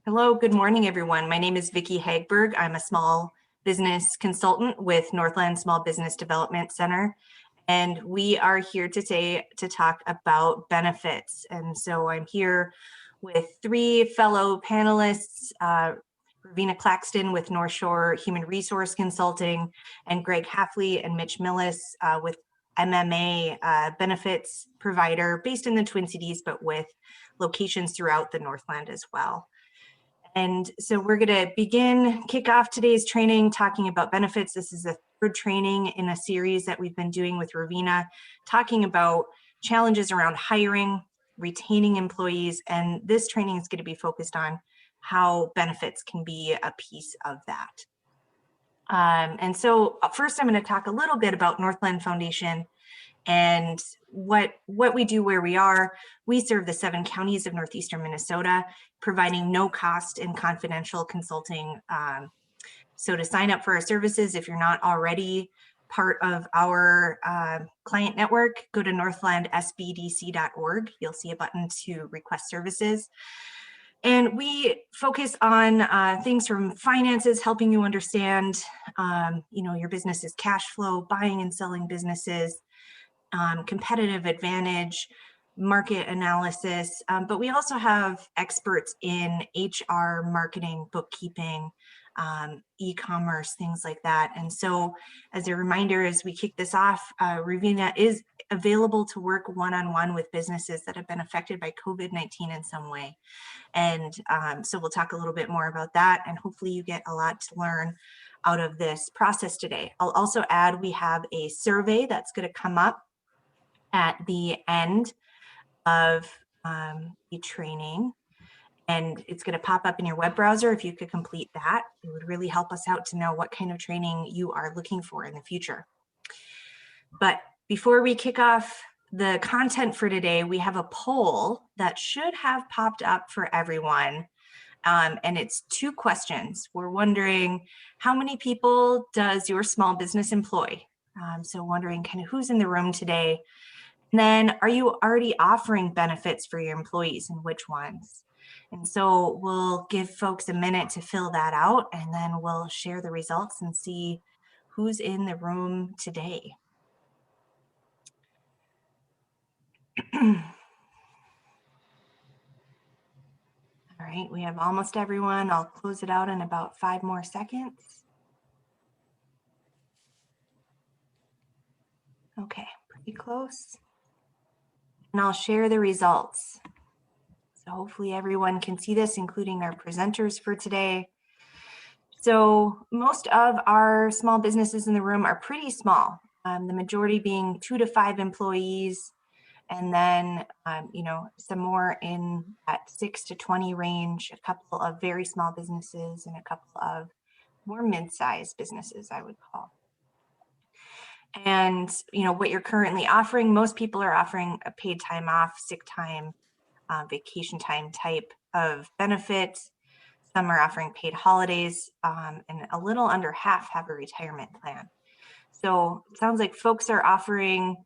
Hello, good morning, everyone. My name is Vicki Hagberg. I'm a small business consultant with Northland Small Business Development Center, and we are here today to talk about benefits. And so I'm here with three fellow panelists, Rovena Claxton with North Shore Human Resource Consulting, and Greg Haffely and Mitch Milless with MMA benefits provider based in the Twin Cities, but with locations throughout the Northland as well. And so we're going to kick off today's training talking about benefits. This is the third training in a series that we've been doing with Rovena, talking about challenges around hiring, retaining employees, and this training is going to be focused on how benefits can be a piece of that. And so first I'm going to talk a little bit about Northland Foundation and what we do where we are. We serve the 7 counties of northeastern Minnesota, providing no cost and confidential consulting. So to sign up for our services, if you're not already part of our client network, go to northlandsbdc.org. You'll see a button to request services. And we focus on things from finances, helping you understand, your business's cash flow, buying and selling businesses, competitive advantage, market analysis, but we also have experts in HR, marketing, bookkeeping, e-commerce, things like that. And so as a reminder, as we kick this off, Rovena is available to work one-on-one with businesses that have been affected by COVID-19 in some way. And so we'll talk a little bit more about that, and hopefully you get a lot to learn out of this process today. I'll also add, we have a survey that's going to come up at the end of the training, and it's going to pop up in your web browser. If you could complete that, it would really help us out to know what kind of training you are looking for in the future. But before we kick off the content for today, we have a poll that should have popped up for everyone. And it's 2 questions. We're wondering, how many people does your small business employ? So wondering kind of who's in the room today. And then, are you already offering benefits for your employees, and which ones? And so we'll give folks a minute to fill that out, and then we'll share the results and see who's in the room today. All right, we have almost everyone. I'll close it out in about 5 more seconds. Okay, pretty close. And I'll share the results. So hopefully everyone can see this, including our presenters for today. So most of our small businesses in the room are pretty small, the majority being 2 to 5 employees, and then some more in that 6 to 20 range, a couple of very small businesses, and a couple of more mid-sized businesses, I would call. And what you're currently offering, most people are offering a paid time off, sick time, vacation time type of benefit. Some are offering paid holidays, and a little under half have a retirement plan. So it sounds like folks are offering,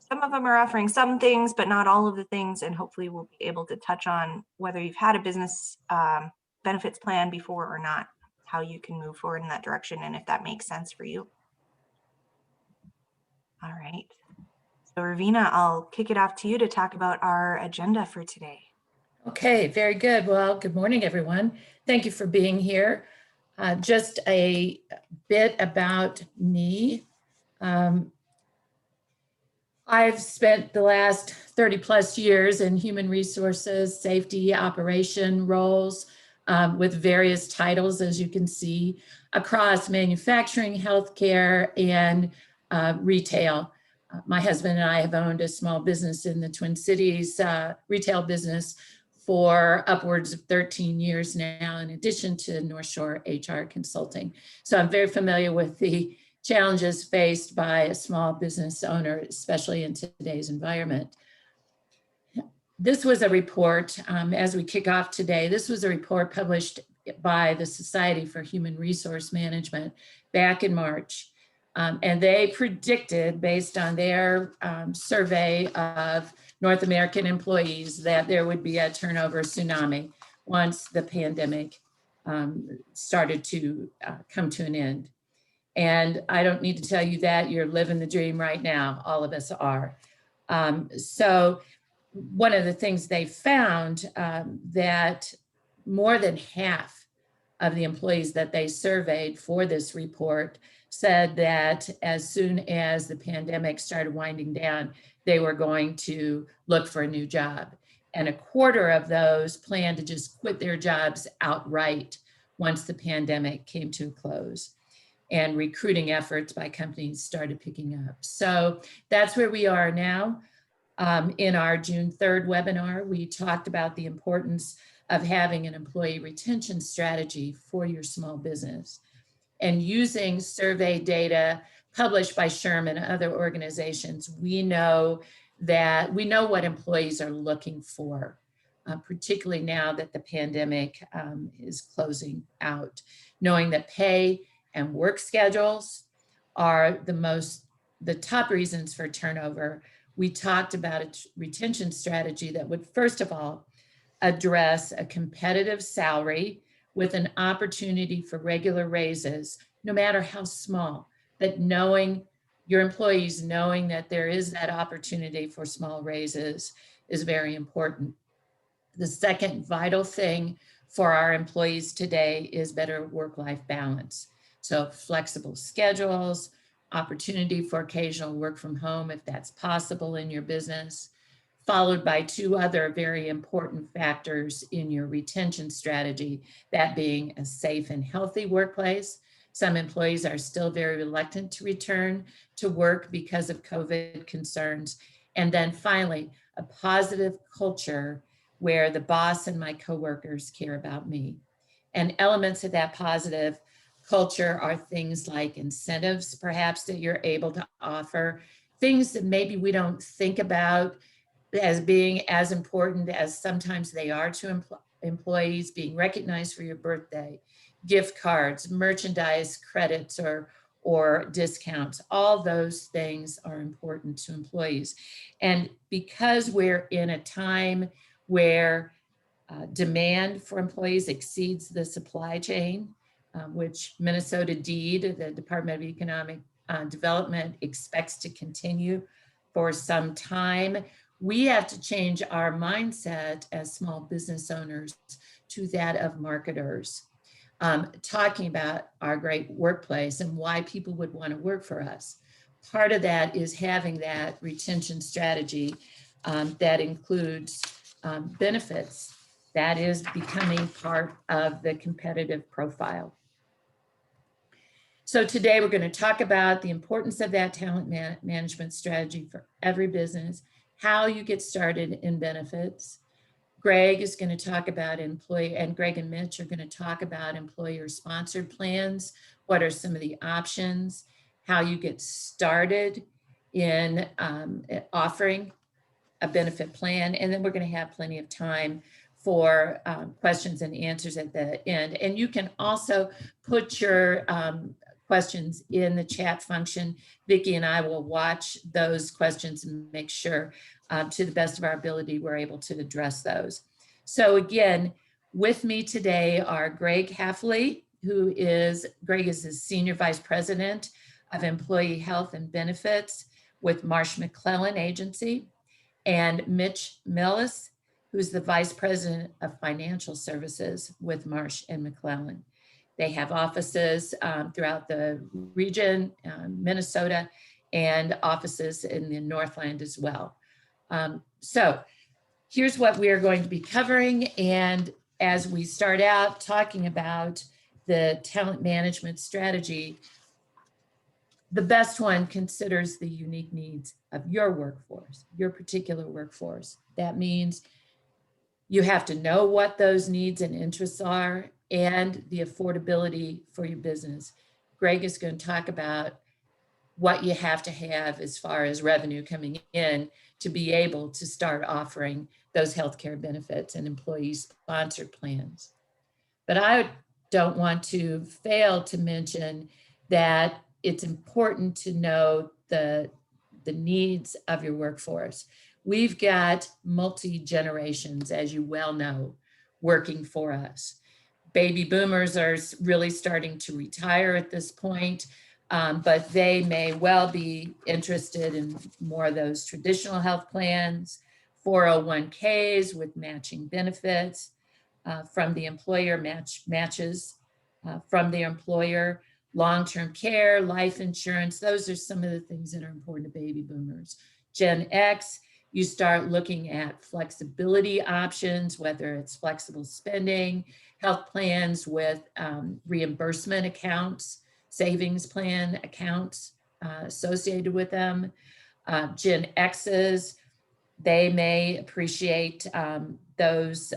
some of them are offering some things, but not all of the things. And hopefully we'll be able to touch on whether you've had a business benefits plan before or not, how you can move forward in that direction, and if that makes sense for you. All right. So Rovena, I'll kick it off to you to talk about our agenda for today. Okay, very good. Well, good morning, everyone. Thank you for being here. Just a bit about me. I've spent the last 30 plus years in human resources, safety, operation roles with various titles, as you can see, across manufacturing, healthcare, and retail. My husband and I have owned a small business in the Twin Cities, retail business, for upwards of 13 years now, in addition to North Shore HR Consulting. So I'm very familiar with the challenges faced by a small business owner, especially in today's environment. This was a report, as we kick off today, this was a report published by the Society for Human Resource Management back in March. And they predicted, based on their survey of North American employees that there would be a turnover tsunami once the pandemic started to come to an end. And I don't need to tell you that, you're living the dream right now. All of us are. So one of the things they found that more than half of the employees that they surveyed for this report said that as soon as the pandemic started winding down, they were going to look for a new job. And a quarter of those planned to just quit their jobs outright once the pandemic came to a close. And recruiting efforts by companies started picking up. So that's where we are now. In our June 3rd webinar, we talked about the importance of having an employee retention strategy for your small business. And using survey data published by SHRM and other organizations, we know what employees are looking for, particularly now that the pandemic is closing out, knowing that pay and work schedules are the top reasons for turnover. We talked about a retention strategy that would, first of all, address a competitive salary with an opportunity for regular raises, no matter how small, that knowing your employees, knowing that there is that opportunity for small raises is very important. The second vital thing for our employees today is better work-life balance. So flexible schedules, opportunity for occasional work from home if that's possible in your business, followed by two other very important factors in your retention strategy, that being a safe and healthy workplace. Some employees are still very reluctant to return to work because of COVID concerns. And then finally, a positive culture where the boss and my coworkers care about me. And elements of that positive culture are things like incentives, perhaps, that you're able to offer, things that maybe we don't think about as being as important as sometimes they are to employees, being recognized for your birthday, gift cards, merchandise credits, or discounts. All those things are important to employees. And because we're in a time where demand for employees exceeds the supply chain, which Minnesota DEED, the Department of Economic Development, expects to continue for some time, we have to change our mindset as small business owners to that of marketers, talking about our great workplace and why people would want to work for us. Part of that is having that retention strategy that includes benefits. That is becoming part of the competitive profile. So today we're going to talk about the importance of that talent management strategy for every business, how you get started in benefits. Greg is going to talk about Greg and Mitch are going to talk about employer-sponsored plans. What are some of the options? How you get started in offering a benefit plan. And then we're going to have plenty of time for questions and answers at the end. And you can also put your questions in the chat function. Vicki and I will watch those questions and make sure to the best of our ability, we're able to address those. So again, with me today are Greg Haffely, Greg is the Senior Vice President of Employee Health and Benefits with Marsh McLennan Agency, and Mitch Milless, who's the Vice President of Financial Services with Marsh and McLennan. They have offices throughout the region, Minnesota, and offices in the Northland as well. So here's what we are going to be covering. And as we start out talking about the talent management strategy, the best one considers the unique needs of your workforce, your particular workforce. That means you have to know what those needs and interests are and the affordability for your business. Greg is going to talk about what you have to have as far as revenue coming in to be able to start offering those healthcare benefits and employee-sponsored plans. But I don't want to fail to mention that it's important to know the needs of your workforce. we've got multi-generations, as you well know, working for us. Baby boomers are really starting to retire at this point, but they may well be interested in more of those traditional health plans, 401ks with matching benefits from the employer, matches from the employer, long-term care, life insurance. Those are some of the things that are important to baby boomers. Gen X, you start looking at flexibility options, whether it's flexible spending, health plans with reimbursement accounts, savings plan accounts associated with them. Gen X's, they may appreciate those,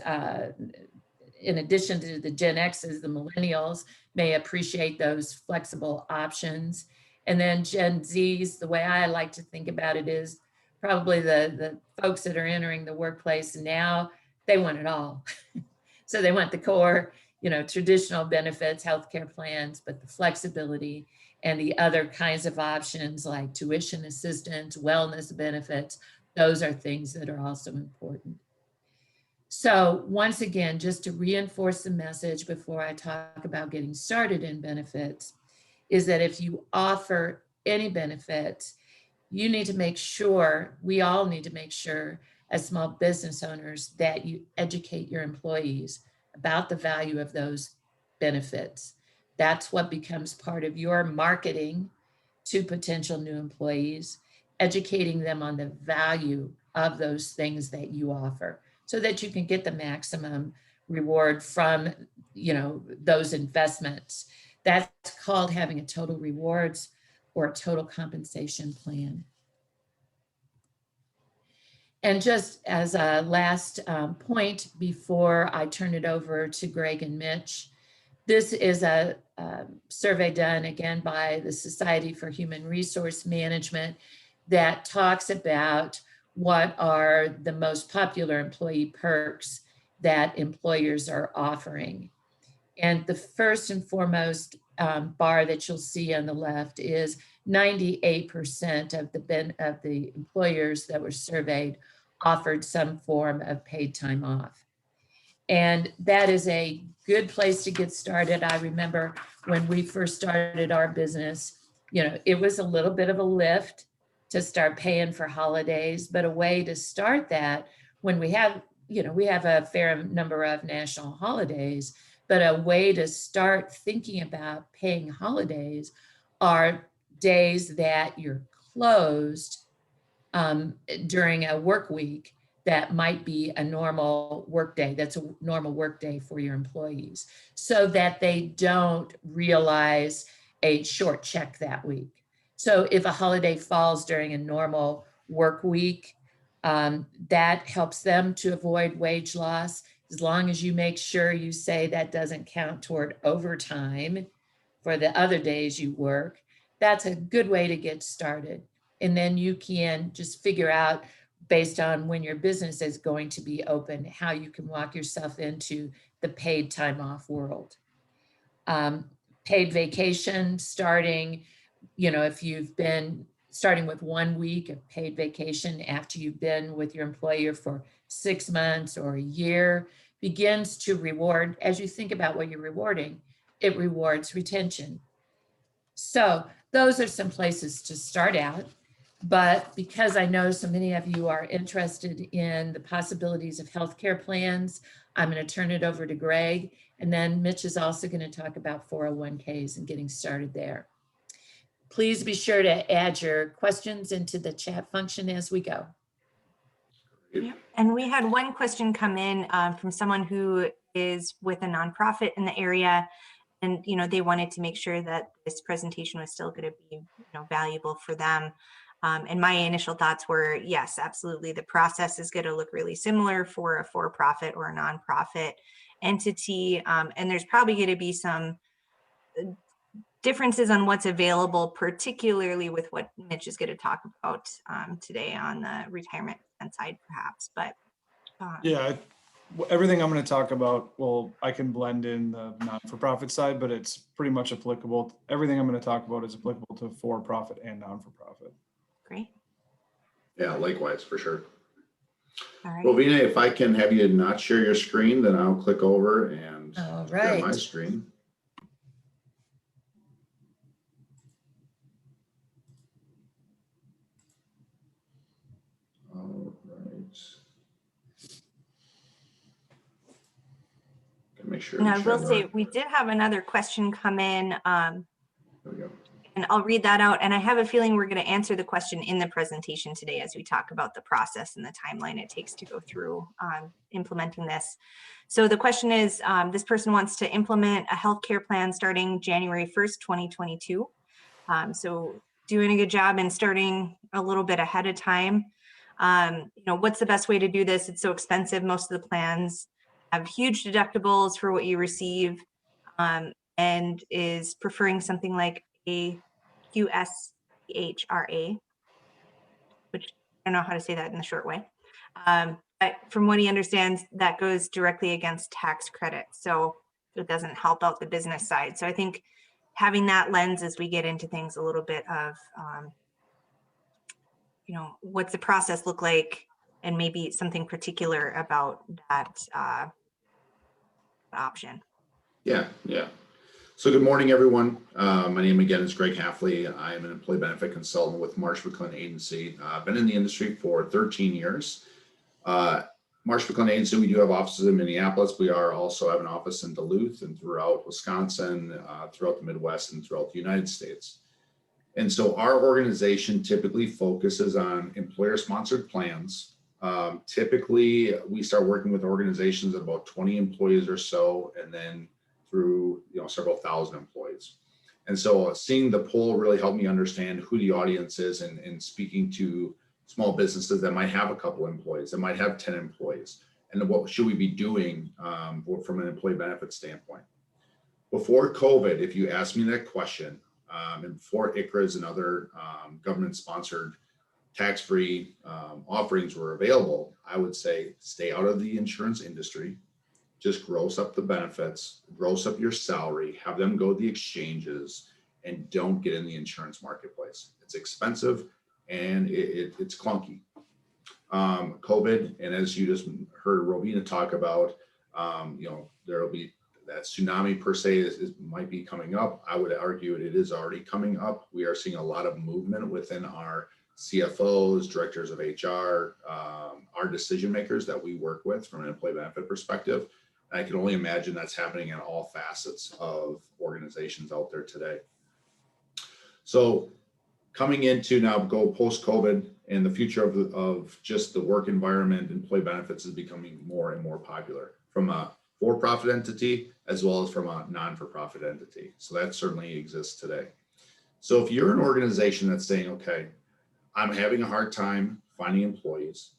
in addition to the Gen X's, the millennials may appreciate those flexible options. And then Gen Z's, the way I like to think about it is probably the folks that are entering the workplace now, they want it all. So they want the core, traditional benefits, healthcare plans, but the flexibility and the other kinds of options like tuition assistance, wellness benefits, those are things that are also important. So once again, just to reinforce the message before I talk about getting started in benefits, is that if you offer any benefits, you need to make sure, we all need to make sure as small business owners that you educate your employees about the value of those benefits. That's what becomes part of your marketing to potential new employees, educating them on the value of those things that you offer so that you can get the maximum reward from, those investments. That's called having a total rewards or a total compensation plan. And just as a last point before I turn it over to Greg and Mitch, this is a survey done again by the Society for Human Resource Management that talks about what are the most popular employee perks that employers are offering. And the first and foremost bar that you'll see on the left is 98% of the employers that were surveyed offered some form of paid time off. And that is a good place to get started. I remember when we first started our business, it was a little bit of a lift to start paying for holidays, but a way to start that when we have a fair number of national holidays, but a way to start thinking about paying holidays are days that you're closed during a work week that might be a normal work day. That's a normal work day for your employees so that they don't realize a short check that week. So if a holiday falls during a normal work week, that helps them to avoid wage loss. As long as you make sure you say that doesn't count toward overtime for the other days you work, that's a good way to get started. And then you can just figure out, based on when your business is going to be open, how you can walk yourself into the paid time off world. Paid vacation starting, if you've been starting with 1 week of paid vacation after you've been with your employer for 6 months or a year, begins to reward, as you think about what you're rewarding, it rewards retention. So those are some places to start out. But because I know so many of you are interested in the possibilities of healthcare plans, I'm going to turn it over to Greg. And then Mitch is also going to talk about 401ks and getting started there. Please be sure to add your questions into the chat function as we go. Yeah. And we had one question come in from someone who is with a nonprofit in the area. And, they wanted to make sure that this presentation was still going to be, valuable for them. And my initial thoughts were, yes, absolutely. The process is going to look really similar for a for-profit or a nonprofit entity. And there's probably going to be some differences on what's available, particularly with what Mitch is going to talk about today on the retirement side, perhaps. But yeah, everything I'm going to talk about, I can blend in the non-for-profit side, but it's pretty much applicable. Everything I'm going to talk about is applicable to for-profit and non-for-profit. Great. Yeah, likewise, for sure. All right. Rovena, if I can have you not share your screen, then I'll click over and All share my right. screen. All right. Can make sure. And you I share will say, my- we did have another question come in, There we go. and I'll read that out. And I have a feeling we're going to answer the question in the presentation today as we talk about the process and the timeline it takes to go through implementing this. So the question is, this person wants to implement a healthcare plan starting January 1st, 2022. So doing a good job and starting a little bit ahead of time. You know, what's the best way to do this? It's so expensive. Most of the plans have huge deductibles for what you receive, and is preferring something like a QSHRA, which I don't know how to say that in the short way. But from what he understands, that goes directly against tax credit. So it doesn't help out the business side. So I think having that lens as we get into things a little bit of, you know, what's the process look like, and maybe something particular about that option. Yeah. So good morning, everyone. My name again is Greg Haffely. I am an employee benefit consultant with Marsh, McLennan Agency. I've been in the industry for 13 years. Marsh, McLennan Agency, we do have offices in Minneapolis. We also have an office in Duluth and throughout Wisconsin, throughout the Midwest, and throughout the United States. And so our organization typically focuses on employer-sponsored plans. Typically, we start working with organizations of about 20 employees or so, and then through several thousand employees. And so seeing the poll really helped me understand who the audience is, and speaking to small businesses that might have a couple employees, that might have 10 employees, and what should we be doing from an employee benefit standpoint. Before COVID, if you asked me that question, and before ICRAs and other government-sponsored tax-free offerings were available, I would say stay out of the insurance industry. Just gross up the benefits, gross up your salary, have them go to the exchanges, and don't get in the insurance marketplace. It's expensive and it's clunky. COVID, and as you just heard Rovena talk about, there will be that tsunami per se might be coming up. I would argue it is already coming up. We are seeing a lot of movement within our CFOs, directors of HR, our decision makers that we work with from an employee benefit perspective. I can only imagine that's happening in all facets of organizations out there today. So coming into now go post-COVID, and the future of just the work environment, employee benefits is becoming more and more popular from a for-profit entity as well as from a non-for-profit entity. So that certainly exists today. So if you're an organization that's saying, okay, I'm having a hard time finding employees.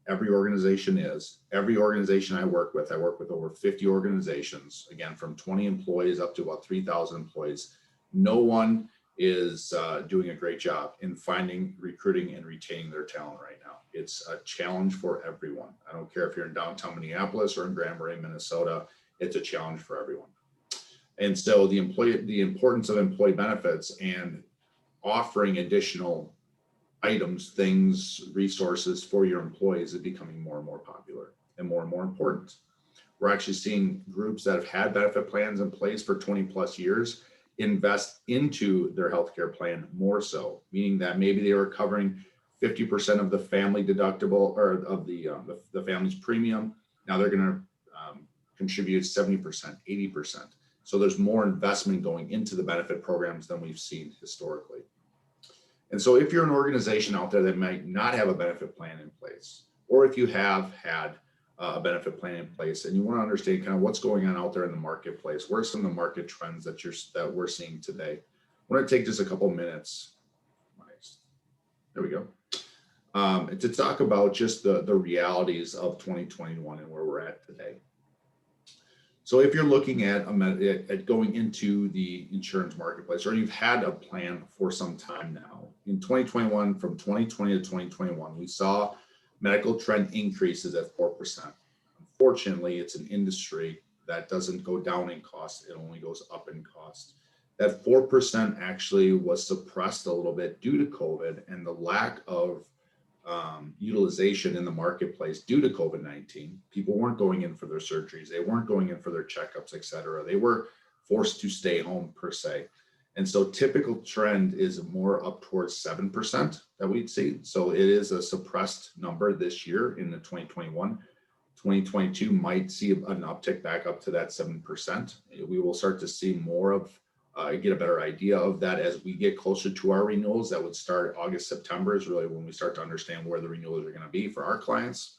Every organization is. Every organization I work with over 50 organizations, again, from 20 employees up to about 3,000 employees. No one is doing a great job in finding, recruiting, and retaining their talent right now. It's a challenge for everyone. I don't care if you're in downtown Minneapolis or in Grand Marais, Minnesota, it's a challenge for everyone. And so the importance of employee benefits and offering additional items, things, resources for your employees is becoming more and more popular and more important. We're actually seeing groups that have had benefit plans in place for 20 plus years invest into their healthcare plan more so, meaning that maybe they were covering 50% of the family deductible or of the family's premium. Now they're going to contribute 70%, 80%. So there's more investment going into the benefit programs than we've seen historically. And so if you're an organization out there that might not have a benefit plan in place, or if you have had a benefit plan in place and you want to understand kind of what's going on out there in the marketplace, what are some of the market trends that we're seeing today? I want to take just a couple minutes. There we go. To talk about just the realities of 2021 and where we're at today. So if you're looking at going into the insurance marketplace, or you've had a plan for some time now, in 2021, from 2020 to 2021, we saw medical trend increases at 4%. Unfortunately, it's an industry that doesn't go down in cost, it only goes up in cost. That 4% actually was suppressed a little bit due to COVID and the lack of utilization in the marketplace due to COVID-19. People weren't going in for their surgeries. They weren't going in for their checkups, et cetera. They were forced to stay home per se. And so typical trend is more up towards 7% that we'd see. So it is a suppressed number this year in the 2021. 2022 might see an uptick back up to that 7%. We will start to see more of, get a better idea of that as we get closer to our renewals. That would start August, September is really when we start to understand where the renewals are going to be for our clients.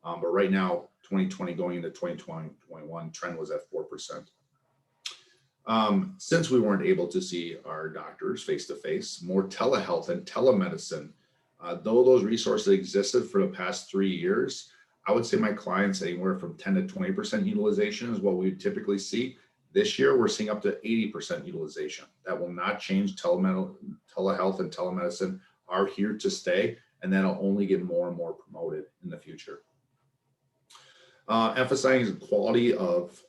But right now, 2020 going into 2021, trend was at 4%. Since we weren't able to see our doctors face to face, more telehealth and telemedicine, though those resources existed for the past 3 years, I would say my clients anywhere from 10 to 20% utilization is what we typically see. This year, we're seeing up to 80% utilization. That will not change. Telehealth and telemedicine are here to stay, and that'll only get more and more promoted in the future. Emphasizing the quality of,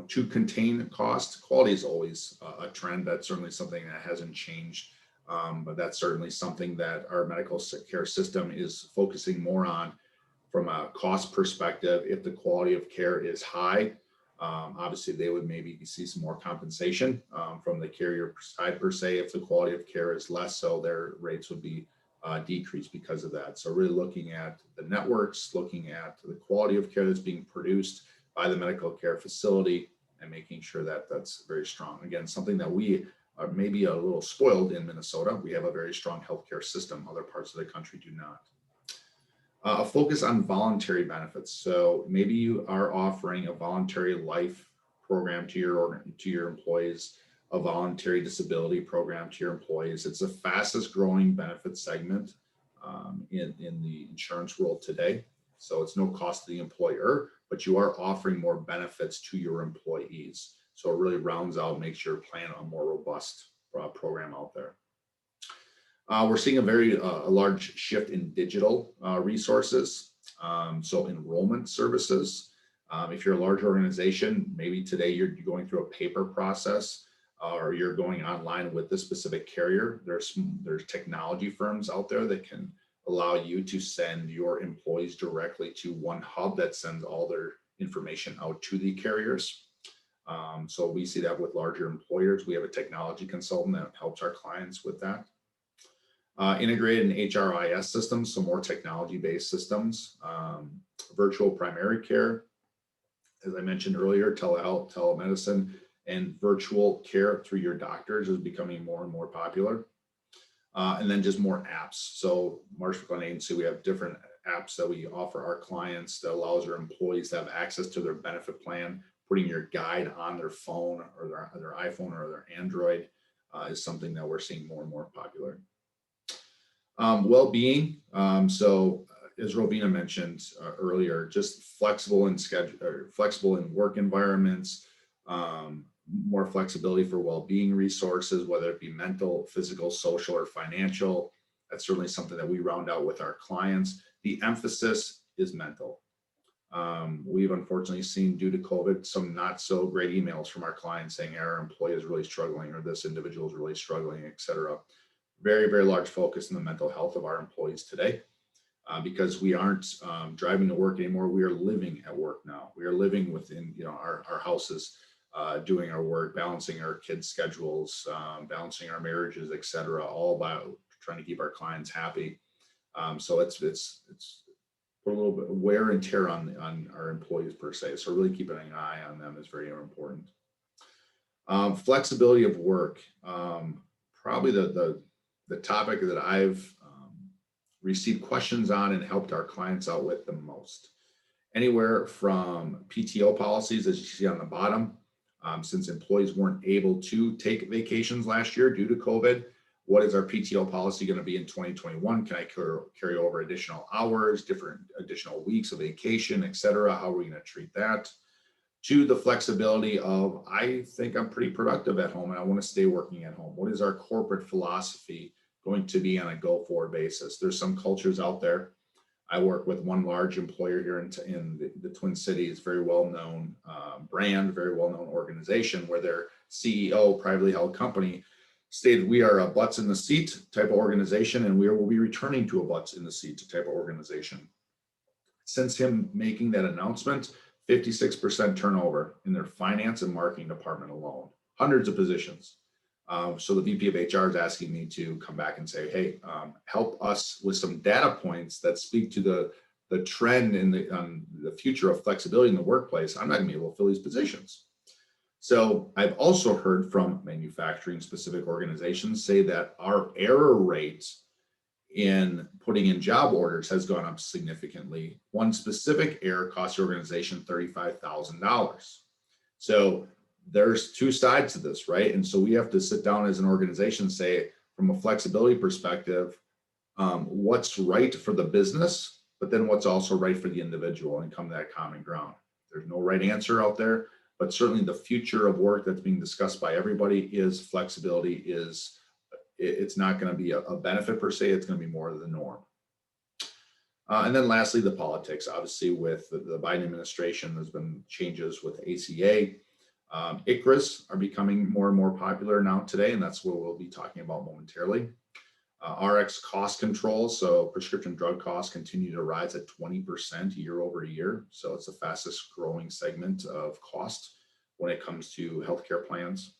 to contain cost. Quality is always a trend. That's certainly something that hasn't changed, but that's certainly something that our medical care system is focusing more on from a cost perspective. If the quality of care is high, obviously they would maybe see some more compensation from the carrier side per se. If the quality of care is less, so their rates would be decreased because of that. So really looking at the networks, looking at the quality of care that's being produced by the medical care facility and making sure that that's very strong. Again, something that we are maybe a little spoiled in Minnesota. We have a very strong healthcare system. Other parts of the country do not. A focus on voluntary benefits. So maybe you are offering a voluntary life program to your employees, a voluntary disability program to your employees. It's the fastest growing benefit segment in the insurance world today. So it's no cost to the employer, but you are offering more benefits to your employees. So it really rounds out, makes your plan a more robust program out there. We're seeing a very large shift in digital resources. So enrollment services. If you're a large organization, maybe today you're going through a paper process or you're going online with this specific carrier. There's technology firms out there that can allow you to send your employees directly to one hub that sends all their information out to the carriers. So we see that with larger employers. We have a technology consultant that helps our clients with that. Integrated and HRIS systems, so more technology-based systems. Virtual primary care, as I mentioned earlier, telehealth, telemedicine, and virtual care through your doctors is becoming more and more popular. And then just more apps. So Marsh McLennan Agency, we have different apps that we offer our clients that allows our employees to have access to their benefit plan. Putting your guide on their phone or their iPhone or their Android is something that we're seeing more and more popular. Wellbeing. So as Rovena mentioned earlier, just flexible in schedule, or flexible in work environments, more flexibility for well-being resources, whether it be mental, physical, social, or financial. That's certainly something that we round out with our clients. The emphasis is mental. We've unfortunately seen, due to COVID, some not so great emails from our clients saying our employee is really struggling or this individual is really struggling, et cetera. Very, very large focus on the mental health of our employees today because we aren't driving to work anymore. We are living at work now. We are living within our houses, doing our work, balancing our kids' schedules, balancing our marriages, et cetera, all about trying to keep our clients happy. So it's put a little bit of wear and tear on our employees per se. So really keeping an eye on them is very important. Flexibility of work, probably the topic that I've received questions on and helped our clients out with the most. Anywhere from PTO policies, as you see on the bottom, since employees weren't able to take vacations last year due to COVID, what is our PTO policy going to be in 2021? Can I carry over additional hours, different additional weeks of vacation, et cetera? How are we going to treat that? To the flexibility of, I think I'm pretty productive at home and I want to stay working at home. What is our corporate philosophy going to be on a go-forward basis? There's some cultures out there. I work with one large employer here in the Twin Cities, very well-known brand, very well-known organization, where their CEO, privately held company, stated we are a butts in the seat type of organization, and we will be returning to a butts in the seat type of organization. Since him making that announcement, 56% turnover in their finance and marketing department alone, hundreds of positions. So the VP of HR is asking me to come back and say, hey, help us with some data points that speak to the trend in the future of flexibility in the workplace. I'm not gonna be able to fill these positions. So I've also heard from manufacturing specific organizations say that our error rate in putting in job orders has gone up significantly. One specific error cost the organization $35,000. So there's two sides to this, right? And so we have to sit down as an organization and say, from a flexibility perspective, what's right for the business, but then what's also right for the individual, and come to that common ground. There's no right answer out there, but certainly the future of work that's being discussed by everybody is flexibility. It's not going to be a benefit per se, it's going to be more of the norm. And then lastly, the politics. Obviously, with the Biden administration, there's been changes with ACA. ICRAs are becoming more and more popular now today, and that's what we'll be talking about momentarily. RX cost control, so prescription drug costs continue to rise at 20% year over year. So it's the fastest growing segment of cost when it comes to healthcare plans.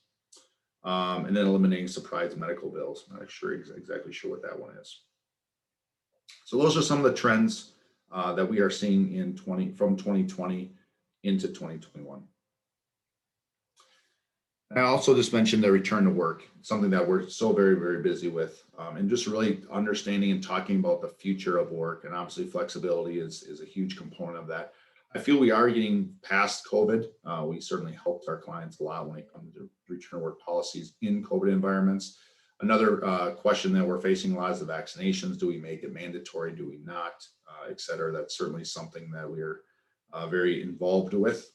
And then eliminating surprise medical bills. I'm not exactly sure what that one is. So those are some of the trends that we are seeing from 2020 into 2021. I also just mentioned the return to work, something that we're so very, very busy with, and just really understanding and talking about the future of work. And obviously flexibility is a huge component of that. I feel we are getting past COVID. We certainly helped our clients a lot when it comes to return to work policies in COVID environments. Another question that we're facing a lot is the vaccinations. Do we make it mandatory? Do we not? Et cetera. That's certainly something that we're very involved with.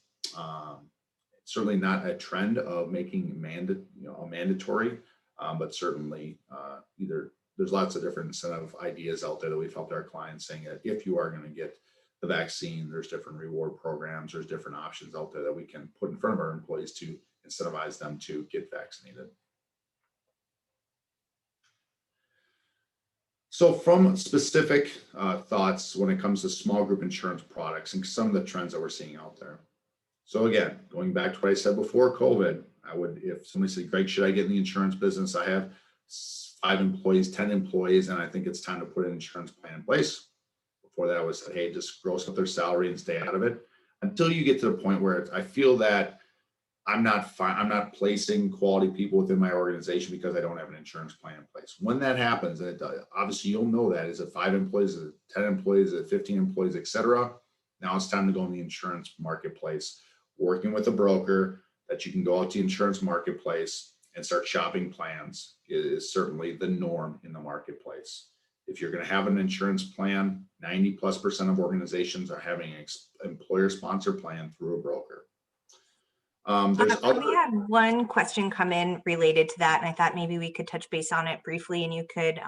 Certainly not a trend of making mandatory, but certainly there's lots of different incentive ideas out there that we've helped our clients, saying that if you are going to get the vaccine, there's different reward programs, there's different options out there that we can put in front of our employees to incentivize them to get vaccinated. So from specific thoughts when it comes to small group insurance products and some of the trends that we're seeing out there. So again, going back to what I said before COVID, if somebody said, Greg, should I get in the insurance business? I have 5 employees, 10 employees, and I think it's time to put an insurance plan in place. Before that, I was, hey, just gross up their salary and stay out of it. Until you get to the point where I feel that I'm not placing quality people within my organization because I don't have an insurance plan in place. When that happens, and obviously you'll know that, is it 5 employees, is it 10 employees, is it 15 employees, et cetera. Now it's time to go in the insurance marketplace, working with a broker that you can go out to the insurance marketplace and start shopping plans is certainly the norm in the marketplace. If you're going to have an insurance plan, 90+% of organizations are having an employer-sponsored plan through a broker. We had one question come in related to that, and I thought maybe we could touch base on it briefly, and you could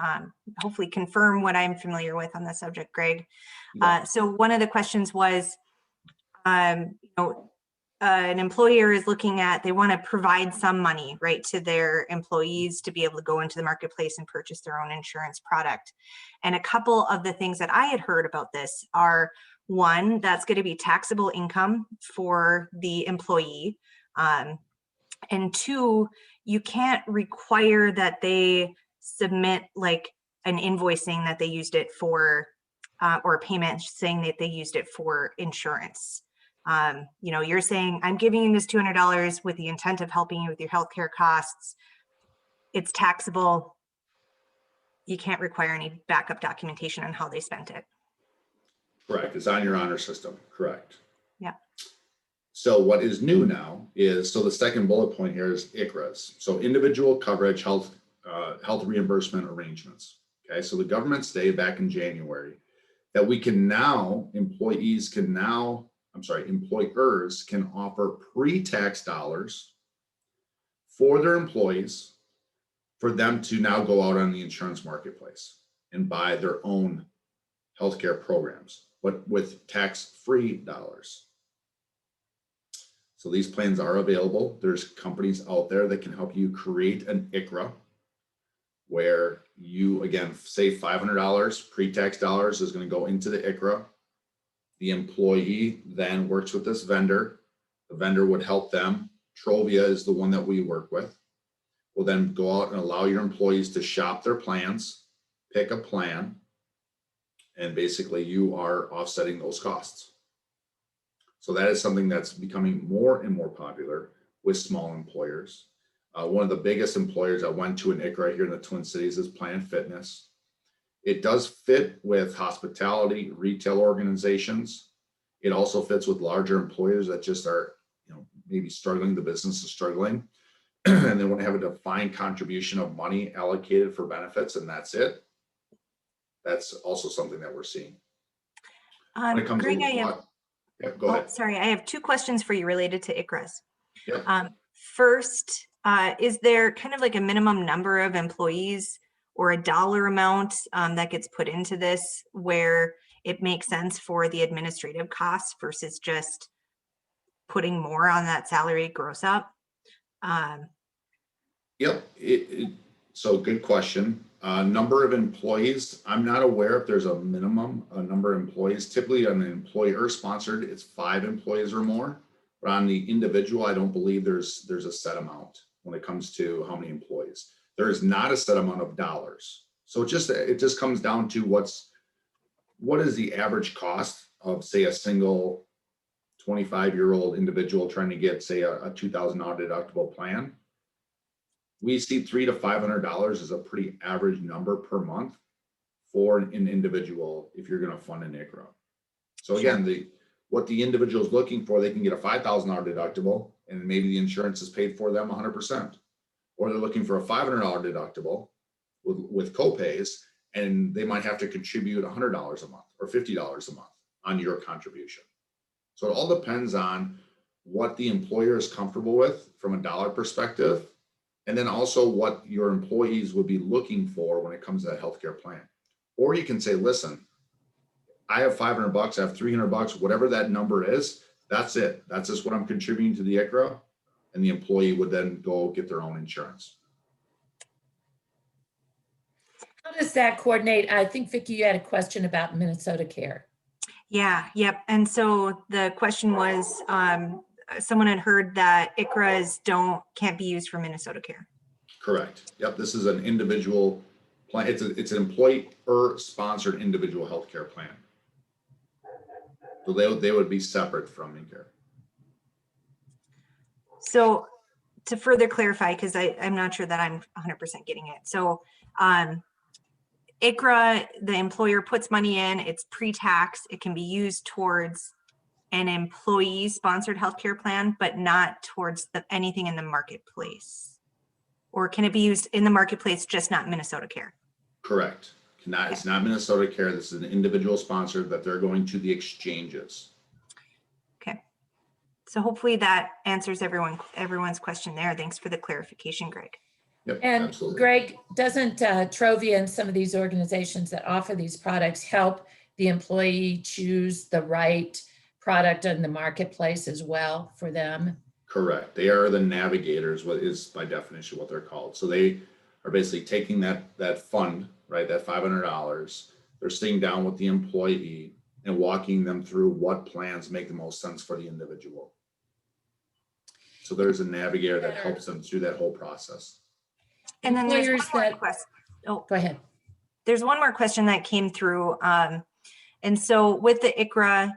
hopefully confirm what I'm familiar with on the subject, Greg. Yeah. So one of the questions was, an employer is looking at, they want to provide some money, right, to their employees to be able to go into the marketplace and purchase their own insurance product. And a couple of the things that I had heard about this are, one, that's going to be taxable income for the employee. And 2, you can't require that they submit like an invoicing that they used it for, or a payment saying that they used it for insurance. You're saying, I'm giving you this $200 with the intent of helping you with your healthcare costs. It's taxable. You can't require any backup documentation on how they spent it. Correct. It's on your honor system. Correct. Yeah. So what is new now is, so the second bullet point here is ICRAs. So individual coverage health reimbursement arrangements. Okay. So the government stated back in January that employers can offer pre-tax dollars for their employees for them to now go out on the insurance marketplace and buy their own healthcare programs, but with tax-free dollars. So these plans are available. There's companies out there that can help you create an ICRA where you, again, say $500 pre-tax dollars is going to go into the ICRA. The employee then works with this vendor. The vendor would help them. Trovia is the one that we work with. We'll then go out and allow your employees to shop their plans, pick a plan, and basically you are offsetting those costs. So that is something that's becoming more and more popular with small employers. One of the biggest employers I went to in ICRA here in the Twin Cities is Planet Fitness. It does fit with hospitality, retail organizations. It also fits with larger employers that just are, maybe struggling, the business is struggling, and they want to have a defined contribution of money allocated for benefits, and that's it. That's also something that we're seeing. When it comes Greg, to go ahead. Sorry, I have two questions for you related to ICRAs. Yep. First, is there kind of like a minimum number of employees or a dollar amount that gets put into this where it makes sense for the administrative costs versus just putting more on that salary gross up? Yep. So good question. Number of employees, I'm not aware if there's a minimum number of employees. Typically on an employer sponsored, it's 5 employees or more. But on the individual, I don't believe there's a set amount when it comes to how many employees. There is not a set amount of dollars. So it just comes down to what is the average cost of, say, a single 25-year-old individual trying to get, say, a $2,000 deductible plan. We see $300 to $500 is a pretty average number per month for an individual if you're going to fund an ICRA. So again, what the individual is looking for, they can get a $5,000 deductible and maybe the insurance is paid for them 100%. Or they're looking for a $500 deductible with copays, and they might have to contribute $100 a month or $50 a month on your contribution. So it all depends on what the employer is comfortable with from a dollar perspective, and then also what your employees would be looking for when it comes to that healthcare plan. Or you can say, listen, I have $500, I have $300, whatever that number is, that's it. That's just what I'm contributing to the ICRA. And the employee would then go get their own insurance. How does that coordinate? I think, Vicki, you had a question about Minnesota Care. Yeah, yep. And so the question was, someone had heard that ICRAs can't be used for Minnesota Care. Correct. Yep. This is an individual plan. It's an employer-sponsored individual healthcare plan. So they would be separate from Medicare. So to further clarify, because I'm not sure that I'm 100% getting it. So ICRA, the employer puts money in, it's pre-tax, it can be used towards an employee-sponsored healthcare plan, but not towards anything in the marketplace. Or can it be used in the marketplace, just not Minnesota Care? Correct. It's not Minnesota Care. This is an individual sponsor that they're going to the exchanges. Okay. So hopefully that answers everyone's question there. Thanks for the clarification, Greg. Yep, and absolutely. Greg, doesn't Trovia and some of these organizations that offer these products help the employee choose the right product in the marketplace as well for them? Correct. They are the navigators, what is by definition what they're called. So they are basically taking that fund, right, that $500, they're sitting down with the employee and walking them through what plans make the most sense for the individual. So there's a navigator that helps them through that whole process. And then there's Employers one more that- question. Oh, Go ahead. there's one more question that came through. And so with the ICRA,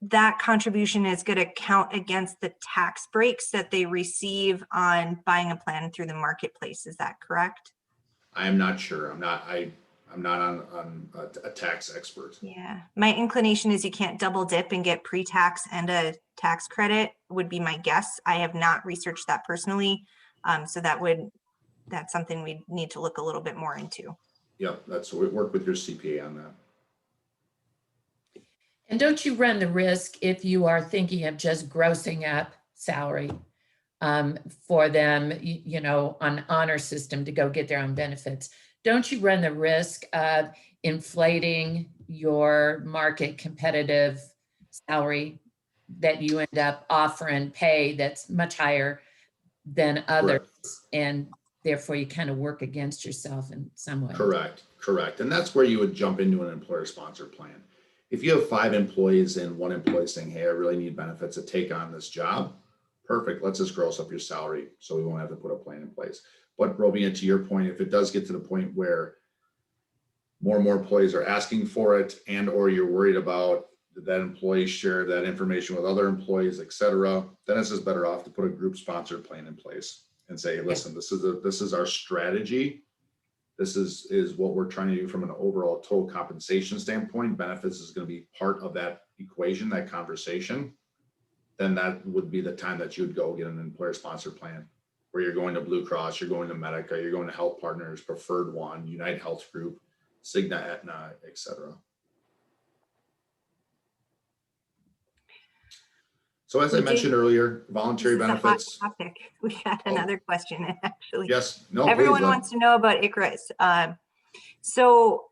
that contribution is going to count against the tax breaks that they receive on buying a plan through the marketplace. Is that correct? I am not sure. I'm not on a tax expert. Yeah, my inclination is you can't double dip and get pre-tax and a tax credit would be my guess. I have not researched that personally. So that's something we need to look a little bit more into. Yep, we work with your CPA on that. And don't you run the risk if you are thinking of just grossing up salary for them, on honor system to go get their own benefits? Don't you run the risk of inflating your market competitive salary that you end up offering pay that's much higher than others? Correct. And therefore you kind of work against yourself in some way. Correct, correct. And that's where you would jump into an employer-sponsored plan. If you have 5 employees and one employee saying, hey, I really need benefits to take on this job, perfect. Let's just gross up your salary so we won't have to put a plan in place. But Rovena, to your point, if it does get to the point where more and more employees are asking for it, and or you're worried about that employee share that information with other employees, et cetera, then it's just better off to put a group sponsored plan in place and say, listen, this is our strategy. This is what we're trying to do from an overall total compensation standpoint. Benefits is going to be part of that equation, that conversation. Then that would be the time that you would go get an employer sponsored plan where you're going to Blue Cross, you're going to Medica, you're going to Health Partners, Preferred One, United Health Group, Cigna, Aetna, et cetera. So as I mentioned earlier, voluntary benefits. Hot topic. We had another question actually. Yes, no, everyone please, wants to know about ICRAs. So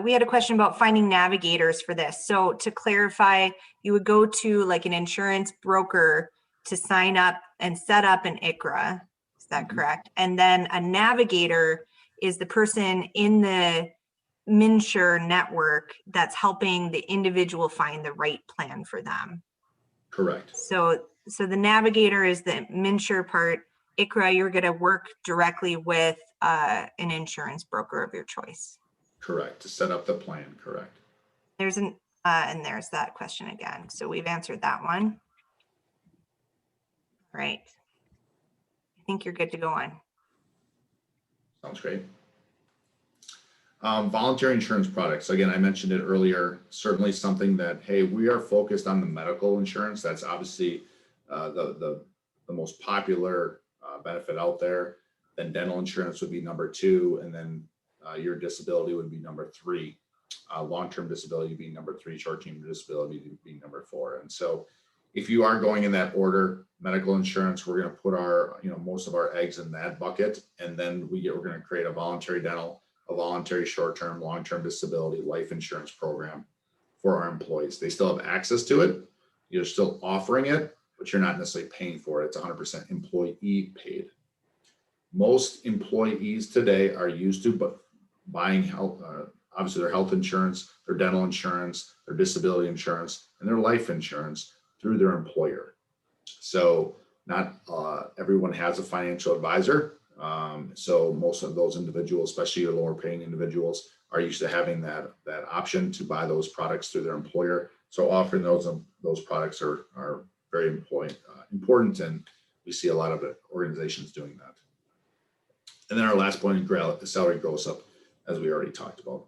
we had a question about finding navigators for this. So to clarify, you would go to like an insurance broker to sign up and set up an ICRA. Is that correct? And then a navigator is the person in the MNsure network that's helping the individual find the right plan for them. Correct. So the navigator is the MNsure part. ICRA, you're going to work directly with an insurance broker of your choice. Correct. To set up the plan. Correct. There's and there's that question again. So we've answered that one. All right. I think you're good to go on. Sounds great. Voluntary insurance products. Again, I mentioned it earlier, certainly something that, hey, we are focused on the medical insurance. That's obviously the most popular benefit out there. Then dental insurance would be number 2. And then your disability would be number 3. Long-term disability being number 3, short-term disability being number 4. And so if you are going in that order, medical insurance, we're going to put our, most of our eggs in that bucket. And then we're going to create a voluntary dental, a voluntary short-term, long-term disability life insurance program for our employees. They still have access to it. You're still offering it, but you're not necessarily paying for it. It's 100% employee paid. Most employees today are used to buying health, obviously their health insurance, their dental insurance, their disability insurance, and their life insurance through their employer. So not everyone has a financial advisor. So most of those individuals, especially your lower paying individuals, are used to having that option to buy those products through their employer. So offering those products are very important, and we see a lot of organizations doing that. And then our last point is salary gross up, as we already talked about.